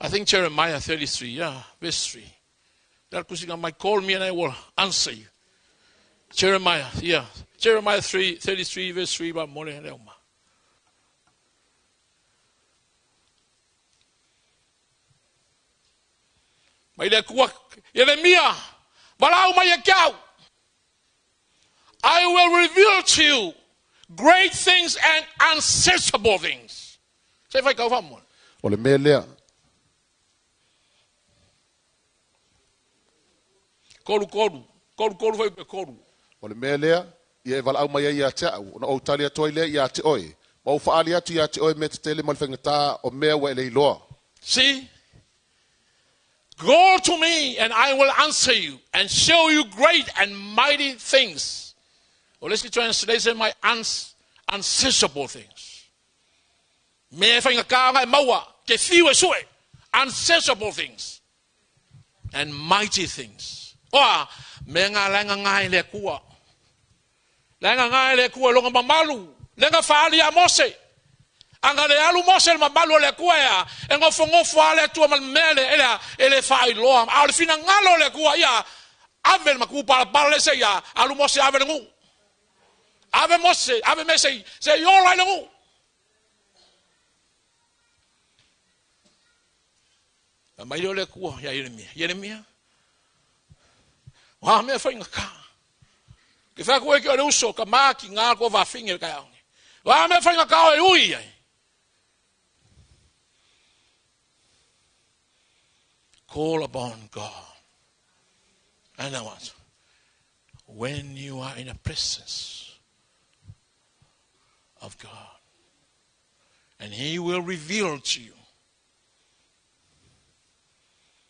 I think Jeremiah 33, verse 3. That kusinga might call me and I will answer you. Jeremiah 33, verse 3, but mola le uma. Mai le kua Yeremia, walau mai kau. I will reveal to you great things and unsearchable things. Say vai kau famu. O le melea. Koru vai pe koru. O le melea, ia walau mai ia te au, na o talia toile ia te oi. Ma o faali atu ia te oi me te tele malwhengata o mea wa ele iloa. See? Go to me and I will answer you and show you great and mighty things. Or let's get translation my unsearchable things. Me whainga kāngai maua ke whiu e sue. Unsearchable things. And mighty things. Oa, me ngā lenga ngai le kua. Lenga ngai le kua longa mamalu. Lenga whaali a Mose. Anga le alu Mose le mamalu le kua ya. E ngofo ale tua mal mele ele whai loa. A le fina ngalo le kua ia. Ave le maku para le se ia. Alu Mose ave le ngu. Ave Mose, ave me se yo lai le ngu. A mai le kua ya Yeremia. Wa me whainga kā. Ke whakua ki o le uso ka maki ngā ko wa whingi ka aongi. Wa me whainga kā o e ui ai. Call upon God. And I want, when you are in the presence of God, and He will reveal to you.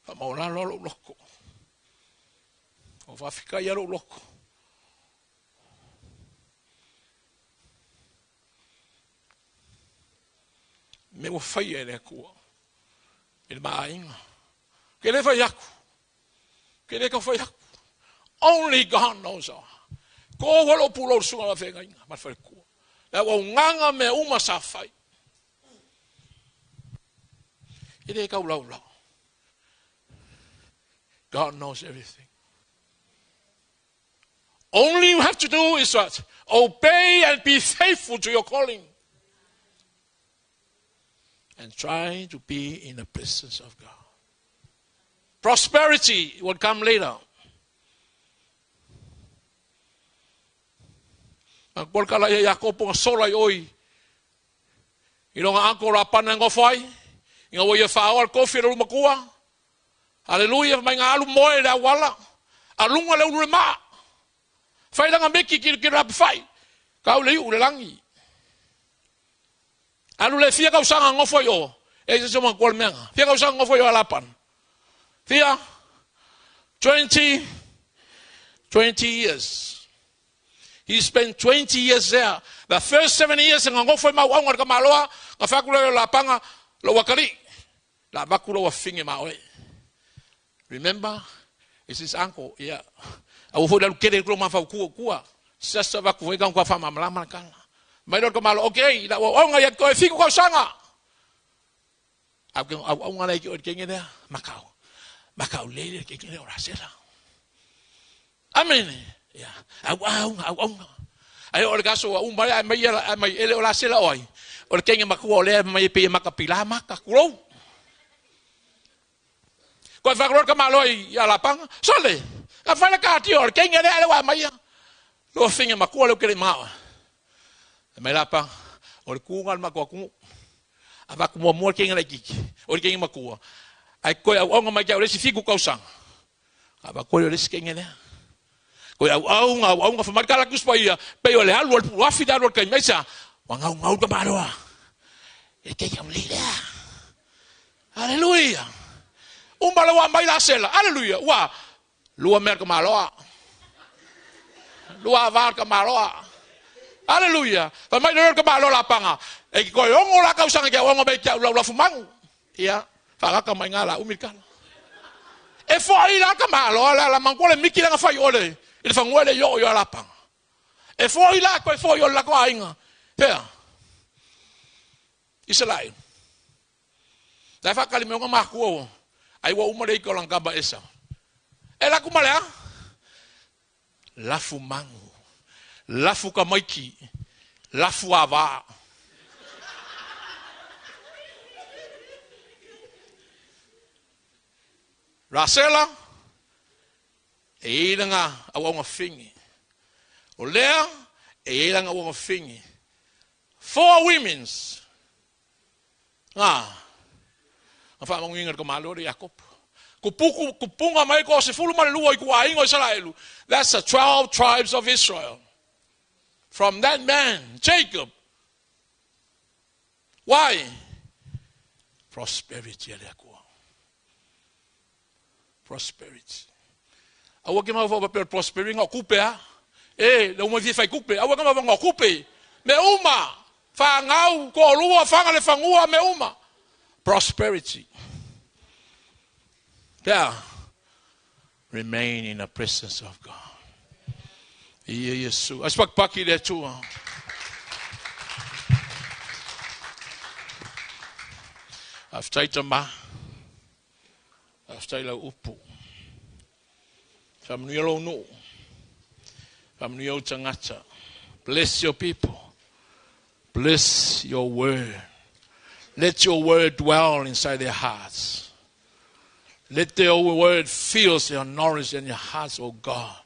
Maula lolo loko. O whawhika ia loko. Me o whai e le kua. E le maainga. Ke le whai aku. Ke le ka whai aku. Only God knows all. Ko walo pulo sunga la whenga inga. Ma whai kua. Le wau nganga me uma sa whai. E le kau lau lau. God knows everything. Only you have to do is what? Obey and be faithful to your calling. And try to be in the presence of God. Prosperity will come later. Ang polkala ya Jakob ang solay oy. Ilong ang angkor apan ng ofay. Inga wo ia whaoa kofi le rumakua. Halleluia, mai ngā alu moe le awala. Alunga le ulu le maa. Whairanga meki ki rapi whai. Kau le iu le langi. Alu le fia kau sanga ngofo yo. E se soma kual meanga. Fia kau sanga ngofo yo alapan. Fia, 20 years. He spent 20 years there. The first 7 years nga ngofo mau au ngaka maloa. Nga whakula yo lapanga lo wakari. La bakula wa finge maoe. Remember? It's his uncle. Yeah. Au fo dalu kere klo ma fa kua. Sasa va ku ga kwa fa mamala kala. Mai do ko malo okay, la o nga ya ko fiku ko sanga. Au nga lai ki kenge there. Macau lele ke kene ora sera. Amen. Yeah. Au. Ai ora gaso au mai ele ora sera oi. Ora kenge maku ole mai pe makapila makakulo. Ko fa ko malo ya lapang. Sole. Ka fa la ka ti ora kenge ele wa mai. Lo finge maku ole ke ma. Mai lapang. Ora kungal maku. Ava ku mo kenge la kiki. Ora kenge maku. Ai ko au nga mai ka ole si fiku kausang. Ava ko ole si kenge le. Ko au nga fa marka la kuspaia. Pe ole alu al puafi da ro kai mesa. Wa ngau ka maloa. E ke ka mlida. Halleluiah. Umbala wa mai la sela. Halleluiah. Wa lua merka maloa. Lua var ka maloa. Halleluiah. Fa mai ro ka maloa la panga. E ko ongo la kausang ke ongo be ka la fumangu. Ia. Fa ka mai ngala umikala. E fo ila ka maloa la mangole miki la fa yole. Ile fa ngole yo la panga. E fo ila ko fo yo la ko ainga. Pea. Israel. Dai fa kali me ngo maku. Ai wa umare ko lang kaba esa. E la kumalea. Lafu mangu. Lafu kamaiki. Lafu ava. Rasela. E nga awanga fingi. O lea e nga awanga fingi. 4 women's. Fa mangingat ko malo ri Jacob. Kupunga mai ko se fulu malua ku aingo Israelu. That's the 12 tribes of Israel. From that man, Jacob. Why? Prosperity aleko. Prosperity. Awa ke ma va per prospering okupe ha. Le uma vi fai kupe. Awa ke ma va okupe. Me uma. Fa ngau ko lua fanga le fangua me uma. Prosperity. Yeah. Remain in the presence of God. Yesu. Aspak paki le tu. Aftaitama. Aftaila upu. Famnuelo no. Famnuelo tangata. Bless your people. Bless your word. Let your word dwell inside their hearts. Let their word fill your knowledge in your hearts, oh God.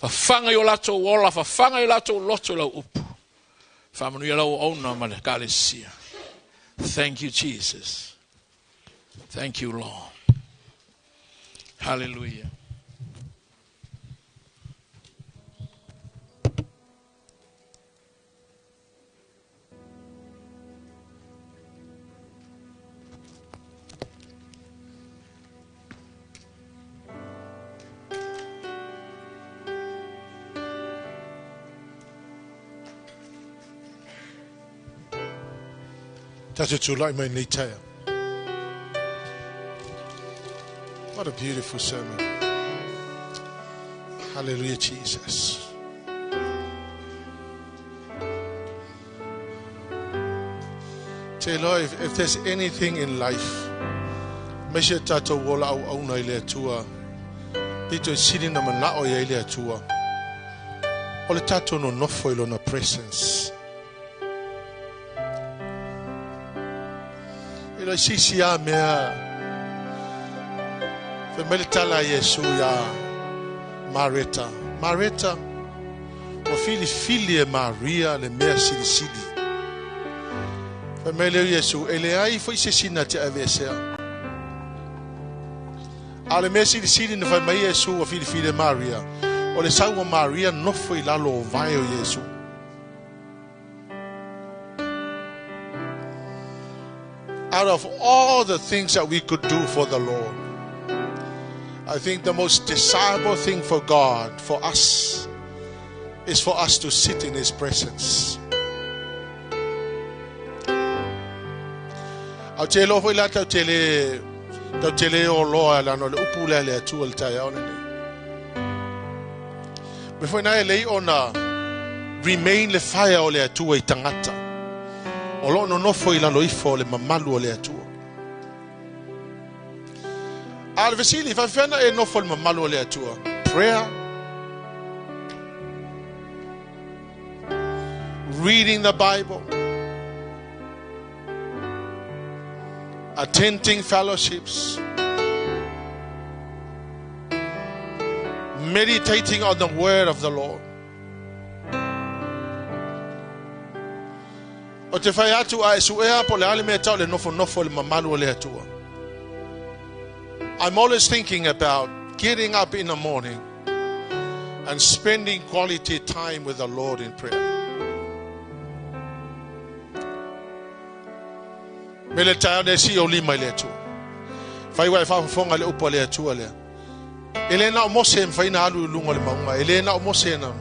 Fafanga yo lato wola, fafanga yo lato loto la upu. Famanu yo la ona malekalesia. Thank you, Jesus. Thank you, Lord. Hallelujah. What a beautiful sermon. Hallelujah, Jesus. Tell Lord, if there's anything in life, meshe tato wola au na ile tua. Dito sitting na manao ya ile tua. Ole tato no nofo ilo na presence. Ilo sisi ya mea. Femelitala Yesu ya Marita. Marita. Wafili Maria le mea sili. Mele Yesu, ele ai foi se sina te avesea. Ale mesi di sidi na vai mai Yesu a fili Maria. Ole saua Maria no foi lalo vai o Yesu. Out of all the things that we could do for the Lord, I think the most desirable thing for God, for us, is for us to sit in His presence. Au te lo foi la tau tele o loa la no le upula le atu al tai au nei. Me foi na le ona remain le fire o le atu I tangata. O lo no foi la lo ifo le mamalu o le atu. Al vesili fa fena e no foi mamalu o le atu. Prayer, reading the Bible, attending fellowships, meditating on the word of the Lord. O te whai atu a esu ea po le ale mea tau le nofo le mamalu o le atua. I'm always thinking about getting up in the morning and spending quality time with the Lord in prayer. Mele tayo ne si o lima le atua. Whai wai whawhonga le upo le atua le. Ele na o mose mwhai na alu lunga le maunga. Ele na o mose na.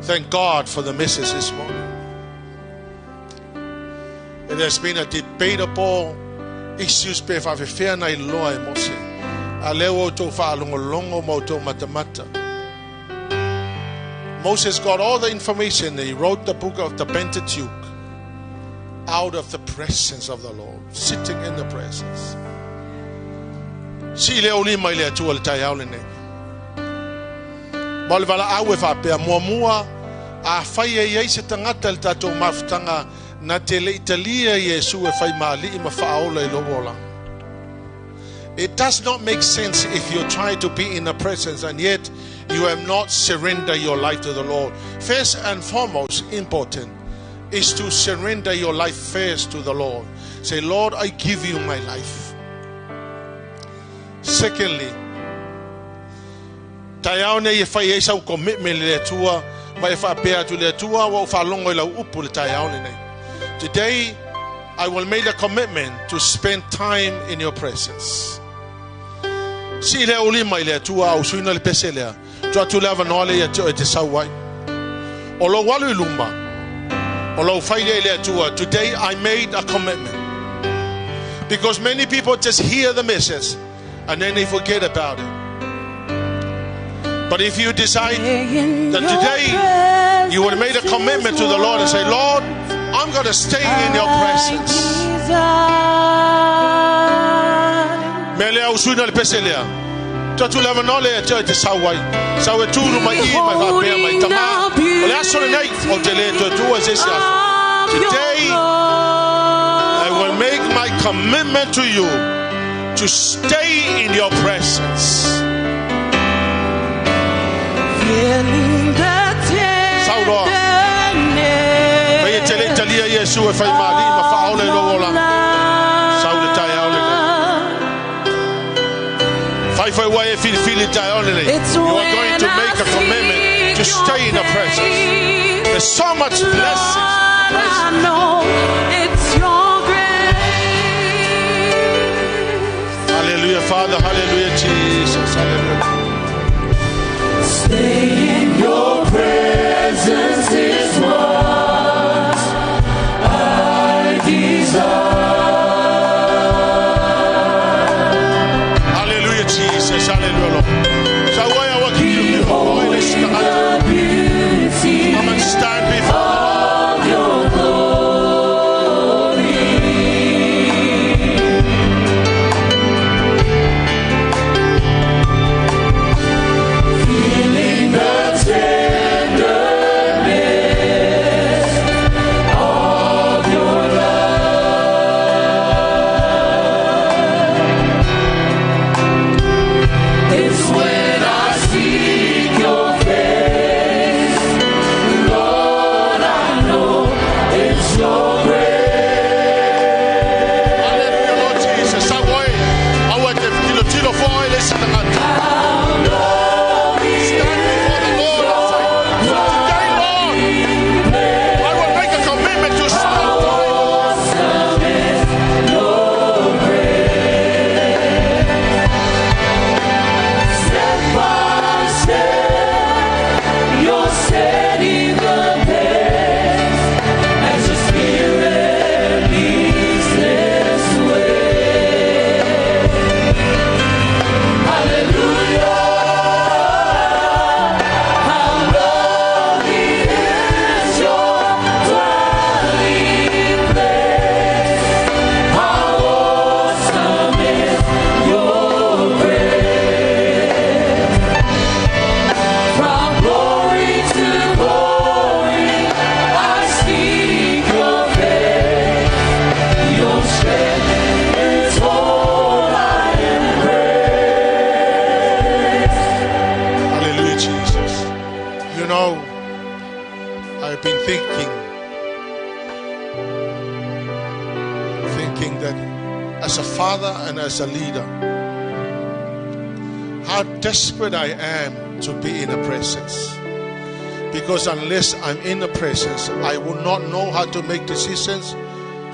Thank God for the message this morning. And there's been a debatable issues pe whawhewhea na I loa e mose. A leo o tō whaalongolongo mo tō matamata. Moses got all the information. He wrote the book of the Pentateuch out of the presence of the Lord, sitting in the presence. Si leo lima ile atua le tai au le ne. Mole wala au e whapea mua a whai e iei se tangata le tatou mawhtanga na te le Italia Yesu e whai maali I mawhaola I lowola. It does not make sense if you try to be in the presence and yet you have not surrendered your life to the Lord. First and foremost, important is to surrender your life first to the Lord. Say, Lord, I give you my life. Secondly, taiaone e whai e sau commitment le atua, ma e whapea tu le atua, wa whalongo I lau upu le taiaone nei. Today, I will make a commitment to spend time in your presence. Si le ulima I le atua, au suina le pese lea, tu atu le avanoale I atu e te sauai. O lo walu I lumba, o lo whaile le atua, today I made a commitment. Because many people just hear the message, and then they forget about it. But if you decide that today you will make a commitment to the Lord and say, Lord, I'm going to stay in your presence. Melea usuna le peselea. Tatu lava nole e te sawai. Sawe turu mai I mai vapea mai tama. Ole asore nei o te le to tu azesa. Today I will make my commitment to you to stay in your presence. Sauroa. Vai te le Italia Yesu e fai mali ma fa ole lo ola. Sau le tai ole. Fai wai e fili tai ole. You are going to make a commitment to stay in the presence. There's so much blessings. I know it's your grace. Hallelujah, Father. Hallelujah, Jesus. Hallelujah. Stay in your presence is what I desire. Hallelujah, Jesus. Hallelujah, Lord. So why are we keeping you for? Come and stand before your glory. Feeling the You know, I've been thinking that as a father and as a leader, how desperate I am to be in the presence. Because unless I'm in the presence, I will not know how to make decisions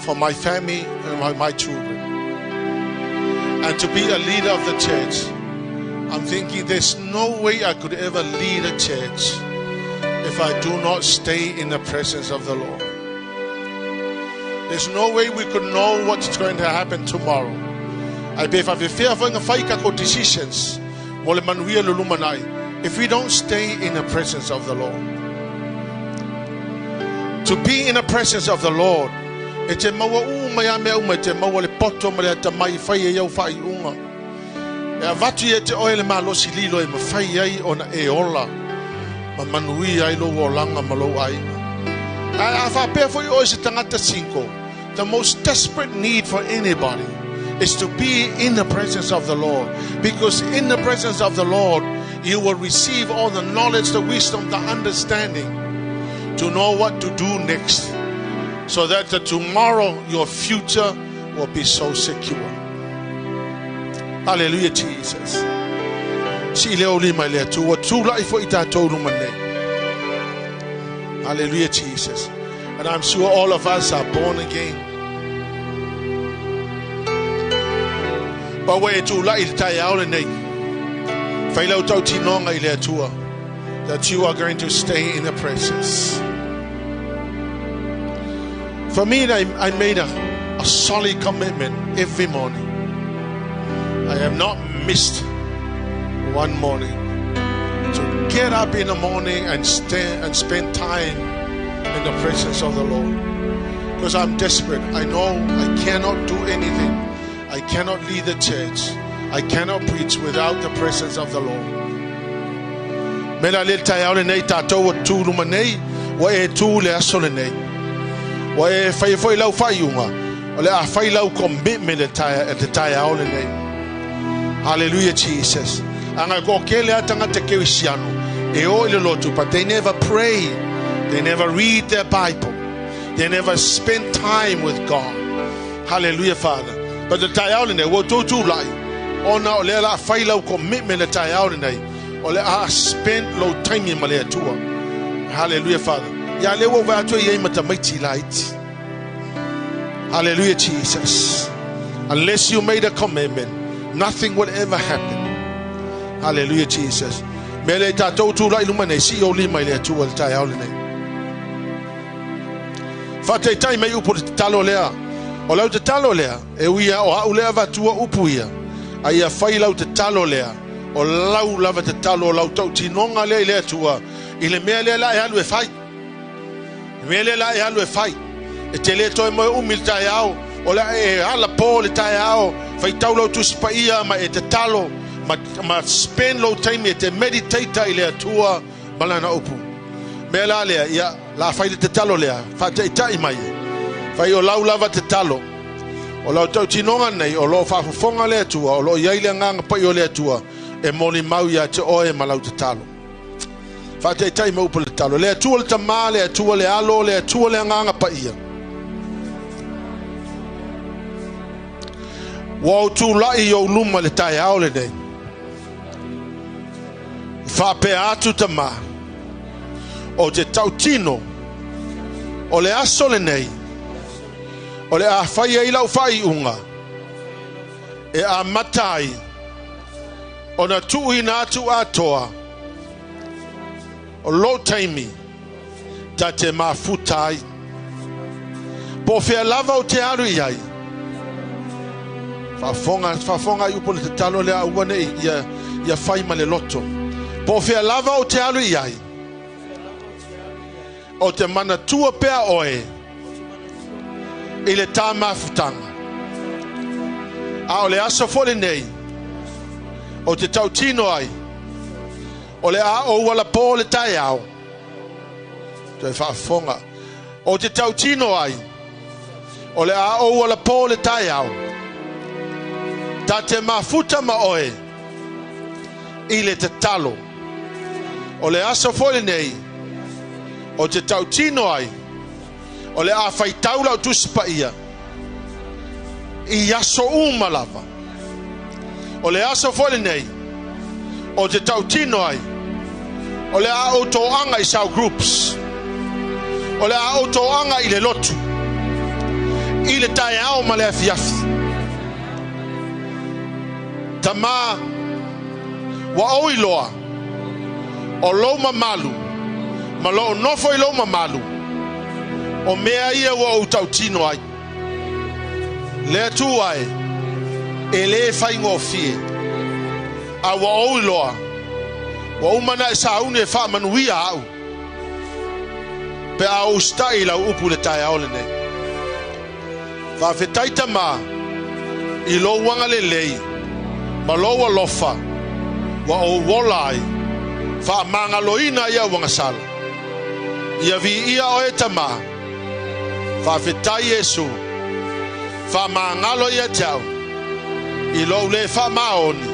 for my family and my children. And to be a leader of the church, I'm thinking there's no way I could ever lead a church if I do not stay in the presence of the Lord. There's no way we could know what's going to happen tomorrow. Decisions, if we don't stay in the presence of the Lord. To be in the presence of the Lord, Avatu te oile malo sililo e mafai ai ona e ola ma manui ai lo wolanga malo ai afa pe foi o se tangata 5. The most desperate need for anybody is to be in the presence of the Lord, because in the presence of the Lord you will receive all the knowledge, the wisdom, the understanding to know what to do next, so that tomorrow your future will be so secure. Hallelujah, Jesus. Hallelujah, Jesus. And I'm sure all of us are born again. But where to like that you are going to stay in the presence. For me, I made a solid commitment every morning. I have not missed one morning to get up in the morning and spend time in the presence of the Lord, because I'm desperate. I know I cannot do anything. I cannot lead the church. I cannot preach without the presence of the Lord. Hallelujah, Jesus. But they never pray. They never read their Bible. They never spend time with God. Hallelujah, Father. But the Tayaoline will do like ona olela faila commitment the Tayaoline. Ole I spent low time in Malietoa. Hallelujah, Father. Ya lewo va to ye mata mighty light. Hallelujah, Jesus. Unless you made a commitment, nothing will ever happen. Hallelujah, Jesus. Mele tatou tu la ilumane si oli mele tu al tai aulene. Fate tai mai upu talo lea. O lau te talo lea. E uia o au lea vatua upu ia. Aia fai lau te talo lea. O lau lava te talo lau tau tinonga lea lea tua. Ile mea lea la e halu e fai. Mea lea la e halu e fai. E te lea toi moe umil tai au. O la e hala po le tai au. Fai tau lau tu spaia ma e te talo. Ma spend low time e te meditator i lea tua malana upu. Mea la lea ia la fai te talo lea. Fa te itai mai. Fai o lau lava te talo. O lau tau tinonga nei. O lo whafufonga lea tua. O lo iai lea nganga pai o lea tua. E moli mau ia te oe ma lau te talo. Fa te itai ma upu le talo. Lea tua le tama, lea tua le alo, lea tua lea nganga pai ia. Wau tu lai yo luma le tai aole nei. Fa pe atu tama. O te tautino. O le aso le nei. O le a fai e ilau fai unga. E a matai. O na tui na atu atoa. O lo taimi. Ta te mafutai. Po fea lava o te aru iai. Fafonga upo le talo le awane ia fai ma le loto. Po fea lava o te alu iai. O te mana tua pea oe. I le tā mafutanga. A o le aso fole nei. O te tautino ai. O le a o wala po le tai au. Te fafonga. O te tautino ai. O le a o wala po le tai au. Ta te mafuta ma oe. I le te talo. O le asa fole nei. O te tautino ai. O le a whaitaula o tusi Paia. I aso umalava. O le asa fole nei. O te tautino ai. O le a otoanga I sau groups. O le a otoanga I le lotu. I le tae ao ma le afiafi. Tama wa o iloa. O lo mamalu. Ma lo nofo I lo mamalu. O mea ia wa o tautino ai. Le atu ai. E le fai ngofie. A wa o iloa. Wa umana sa une fa manuia au. Pe a o stai la upu le tae ao le ne. Va fetaita ma. I lo wanga le lei. Ma lo wa lofa. Wa o wolai. Fa manga loina ia wanga sala. Ia vi ia o etama. Fa fetai Yesu. Fa mangalo ia tau. I lo le fa maoni.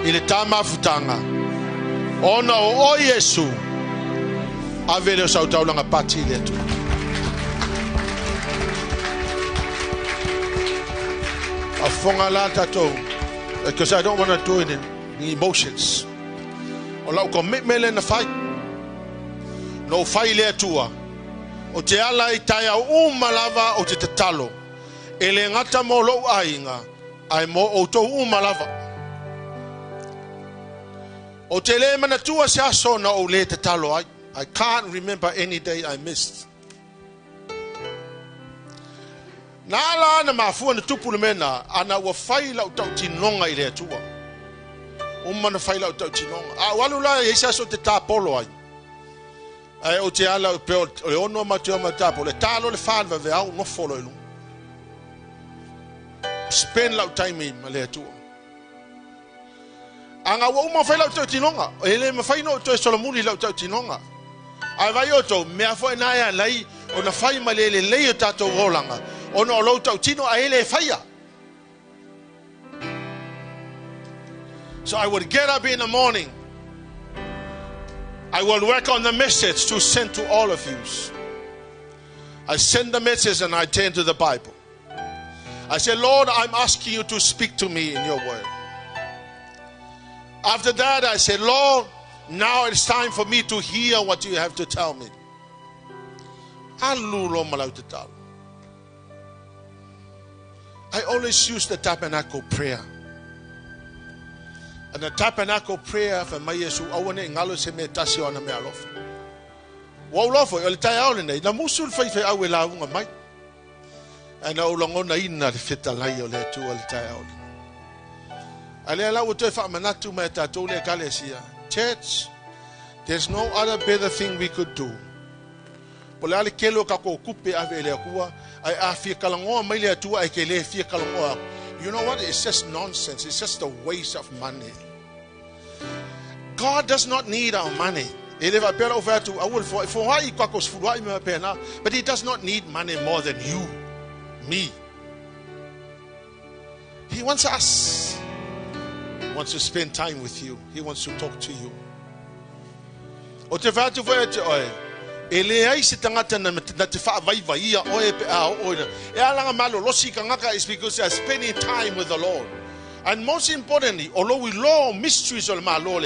I le tama futanga. Ona o Yesu. Avele o sau taulanga pati le tu. A fonga la tatou. Because I don't want to do it in emotions. O lau ko mele na fai. No fai le atua. O te ala I taia umalava o te tatalo. E le ngata mo lo ainga. Ai mo o tau umalava. O te le manatua se aso na o le tatalo. I can't remember any day I missed. Na ala na mafua na tupu na mena. Ana wa fai lau tau tinonga I le atua. Umana fai lau tau tinonga. A walula e isa so te tapolo ai. Ai o te ala pe o ono mateo matapo. Le talo le fanva ve au no folo ilu. Spend lau time I ma le atua. Anga wa uma fai lau tau tinonga. Ele ma fai no to e solomuni lau tau tinonga. Ai vai oto mea fo na ia lai o na fai ma le lei o tato rolanga. Ono o lau tau tino a ele faia. So I would get up in the morning. I will work on the message to send to all of you. I send the message and I turn to the Bible. I say, Lord, I'm asking you to speak to me in your word. After that, I say, Lord, now it's time for me to hear what you have to tell me. I always use the tabernacle prayer. And the tabernacle prayer for my Yesu, I want to ngalo se me tasi ona me alofa. Wa alofa, o le tai aole nei, na musul fai fai au e launga mai. Ana o longona ina le feta lai o le tu o le tai aole. Ale ala o te wha manatu me tatou le kalesia. Church, there's no other better thing we could do. Po le ale kelo ka ko kupe ave le kua, ai a fia kalangoa mai le atua ai ke le fia kalangoa. You know what? It's just nonsense. It's just a waste of money. God does not need our money. But he does not need money more than you, me. He wants us. He wants to spend time with you. He wants to talk to you. Is because they are spending time with the Lord. And most importantly, although we know mysteries of my Lord,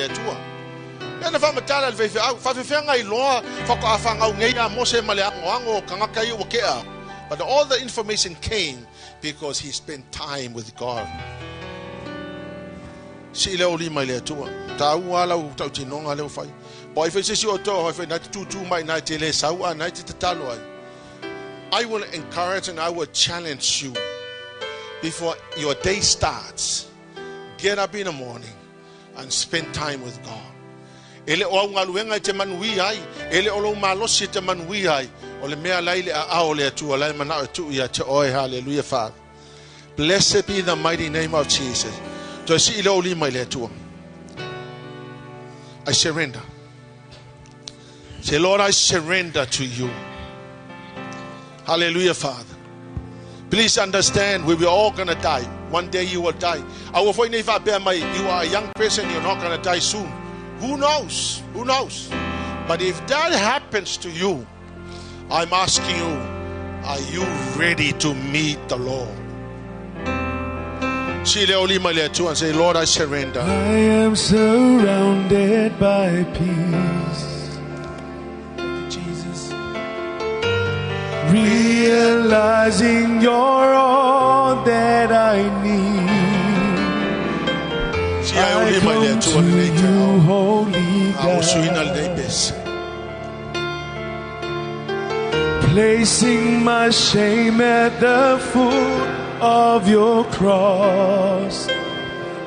but all the information came because he spent time with God. I will encourage and I will challenge you before your day starts. Get up in the morning and spend time with God. Hallelujah, Father. Blessed be the mighty name of Jesus. I surrender. Say, Lord, I surrender to you. Hallelujah, Father. Please understand, we were all going to die. One day you will die. You are a young person, you're not going to die soon. Who knows? Who knows? But if that happens to you, I'm asking you, are you ready to meet the Lord? Suluape and say, Lord, I surrender. I am surrounded by peace. Thank you, Jesus. Realizing you're all that I need. I come to you, holy God, placing my shame at the foot of your cross.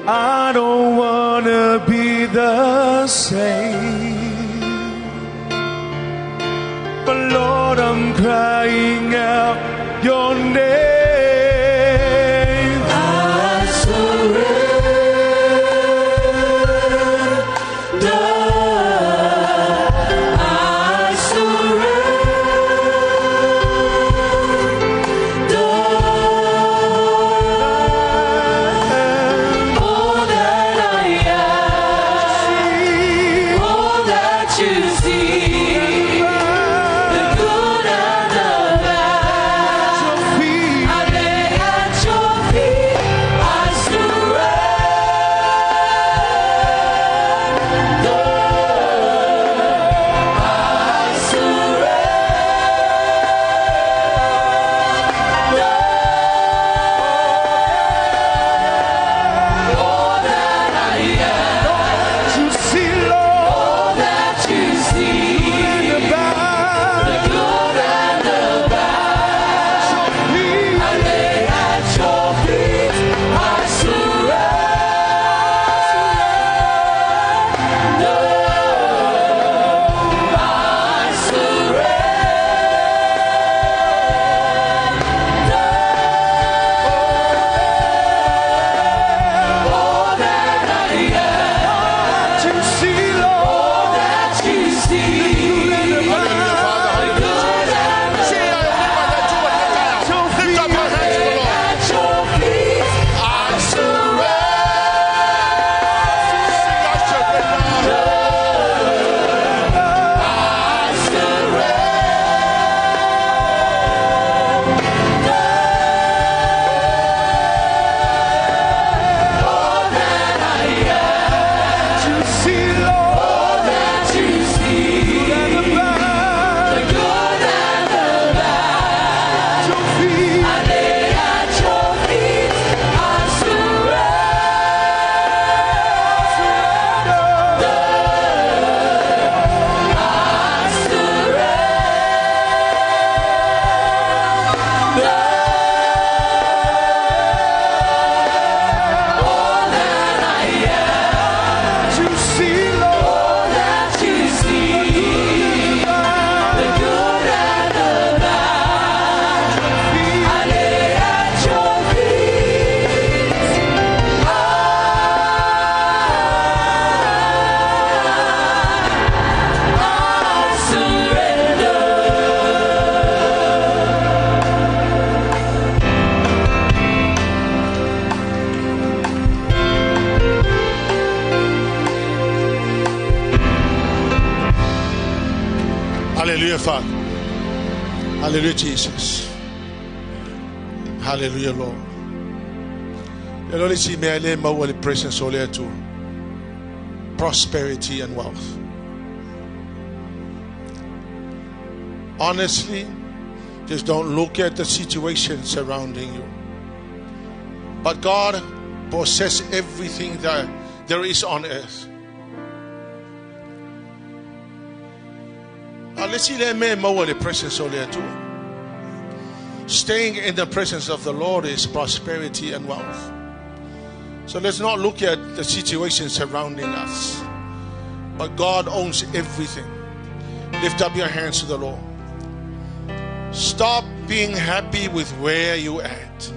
I don't wanna be the same, but Lord, I'm crying out your name. I surrender. Hallelujah, Father. Hallelujah, Jesus. Hallelujah, Lord. The Lord is may I lay my holy presence all here to prosperity and wealth. Honestly, just don't look at the situation surrounding you. But God possesses everything that there is on earth. Let's see that man more the presence of there too. Staying in the presence of the Lord is prosperity and wealth. So let's not look at the situation surrounding us, but God owns everything. Lift up your hands to the Lord. Stop being happy with where you at.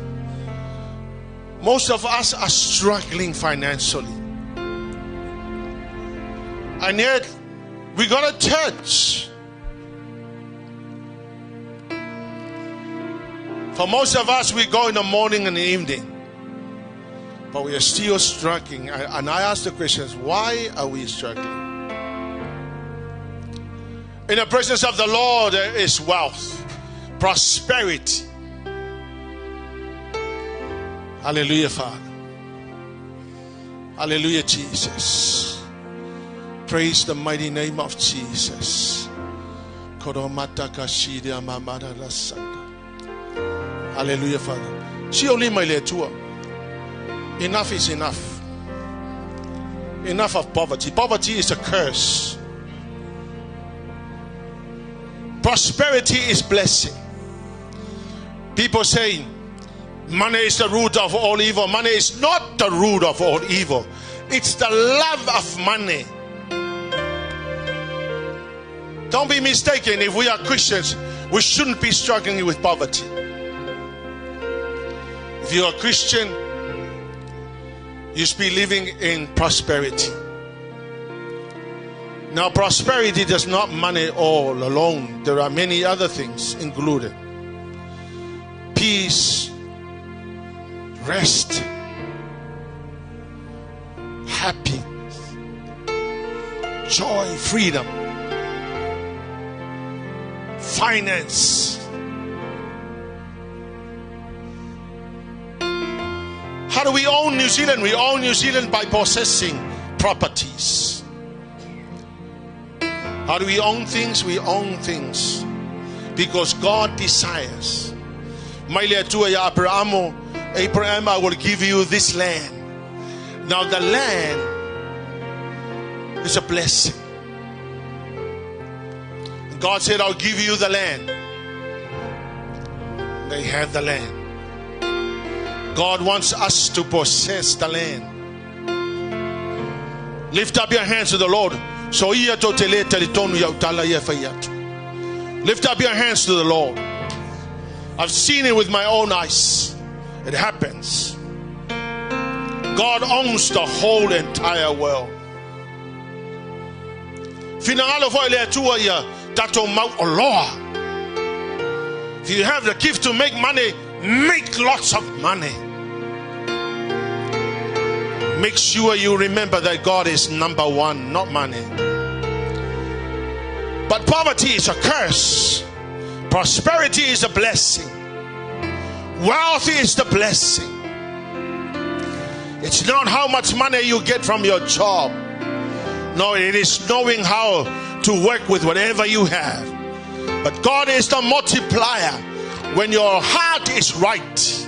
Most of us are struggling financially, and yet we got a church. For most of us, we go in the morning and the evening. But we are still struggling. And I ask the questions, why are we struggling? In the presence of the Lord, there is wealth, prosperity. Hallelujah, Father. Hallelujah, Jesus. Praise the mighty name of Jesus. Hallelujah, Father. Enough is enough. Enough of poverty. Poverty is a curse. Prosperity is blessing. People say money is the root of all evil. Money is not the root of all evil. It's the love of money. Don't be mistaken. If we are Christians, we shouldn't be struggling with poverty. If you are a Christian, you should be living in prosperity. Now, prosperity does not money all alone. There are many other things included. Peace, rest, happiness, joy, freedom, finance. How do we own New Zealand? We own New Zealand by possessing properties. How do we own things? We own things because God desires. Abraham, I will give you this land. Now the land is a blessing. God said, I'll give you the land. They have the land. God wants us to possess the land. Lift up your hands to the Lord. Lift up your hands to the Lord. I've seen it with my own eyes. It happens. God owns the whole entire world. If you have the gift to make money, make lots of money. Make sure you remember that God is number one, not money. But poverty is a curse. Prosperity is a blessing. Wealth is the blessing. It's not how much money you get from your job. No, it is knowing how to work with whatever you have. But God is the multiplier. When your heart is right.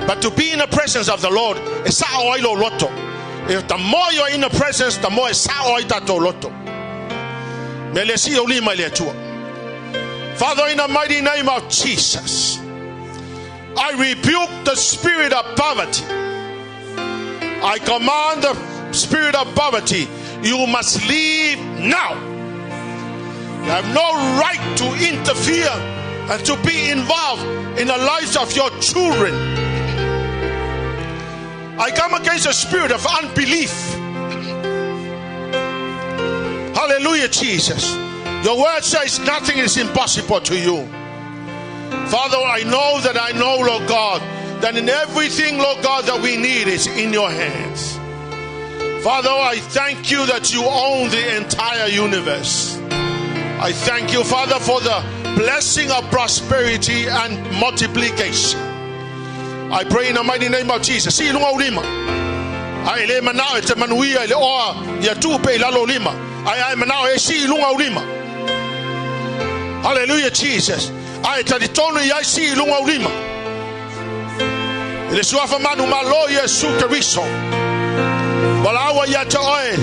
But to be in the presence of the Lord is if the more you're in the presence, the more Father, in the mighty name of Jesus, I rebuke the spirit of poverty. I command the spirit of poverty, you must leave now. You have no right to interfere and to be involved in the lives of your children. I come against the spirit of unbelief. Hallelujah, Jesus. Your word says nothing is impossible to you. Father, I know, Lord God, that in everything, Lord God, that we need is in your hands. Father, I thank you that you own the entire universe. I thank you, Father, for the blessing of prosperity and multiplication. I pray in the mighty name of Jesus. Hallelujah, Jesus. I traditono ya si lunga ulima. Ile suafa manu malo Yesu Kristo. Walawa ya toe,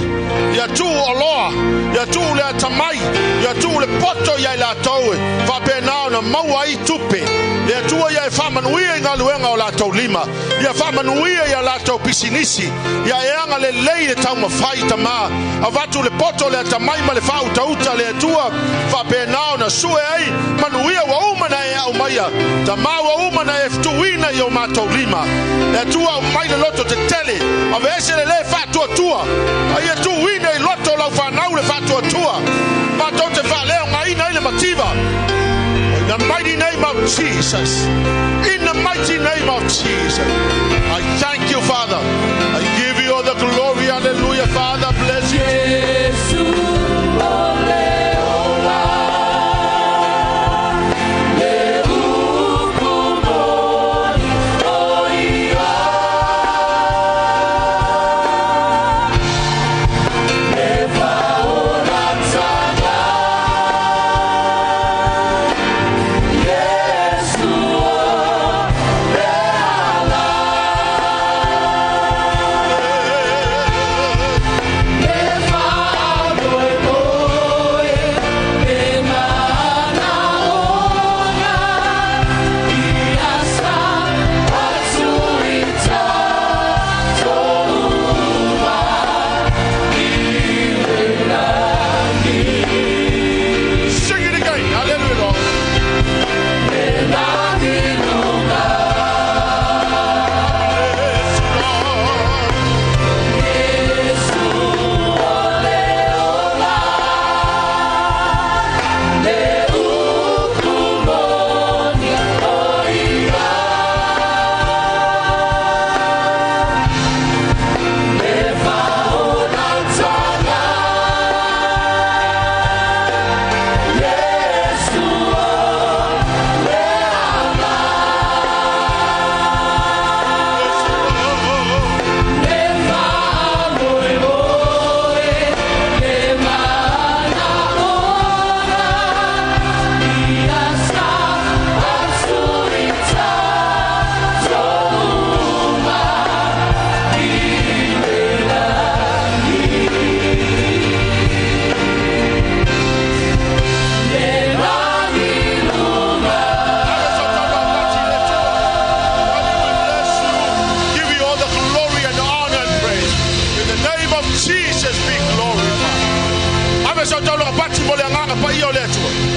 ya tu oloa, ya tu le tamai, ya tu le poto ya la toe. Fa pena na maua I tupe. Le tu ya fa manuia ngaluenga la tolima. Ya fa manuia ya la to pisinisi. Ya yanga le leile tama faita ma. Avatu le poto le tamai ma le fa uta le tua. Fa pena na sue ai manuia wa uma na ya umaya. Tama wa uma na eftuina yo matolima. Le tua mai le loto te tele. Avese le fa tua. Aye tu wine loto la fa na le fa tua. Ma tote fa le ngai na ile mativa. In the mighty name of Jesus. In the mighty name of Jesus. I thank you, Father. I give you all the glory. Hallelujah, Father. Bless you.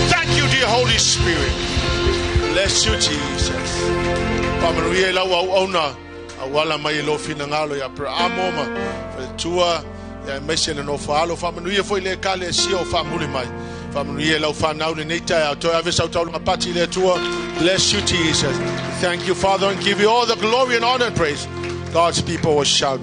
Thank you, dear Holy Spirit. Bless you, Jesus. Pamanuia la wauna awala mai lo finangalo ya pra amoma tua ya mission no falo pamanuia foi le kale sio famuli mai pamanuia la fanau le neta ya to ave sa tau ngapati le tua. Bless you, Jesus. Thank you, Father, and give you all the glory and honor and praise. God's people will shout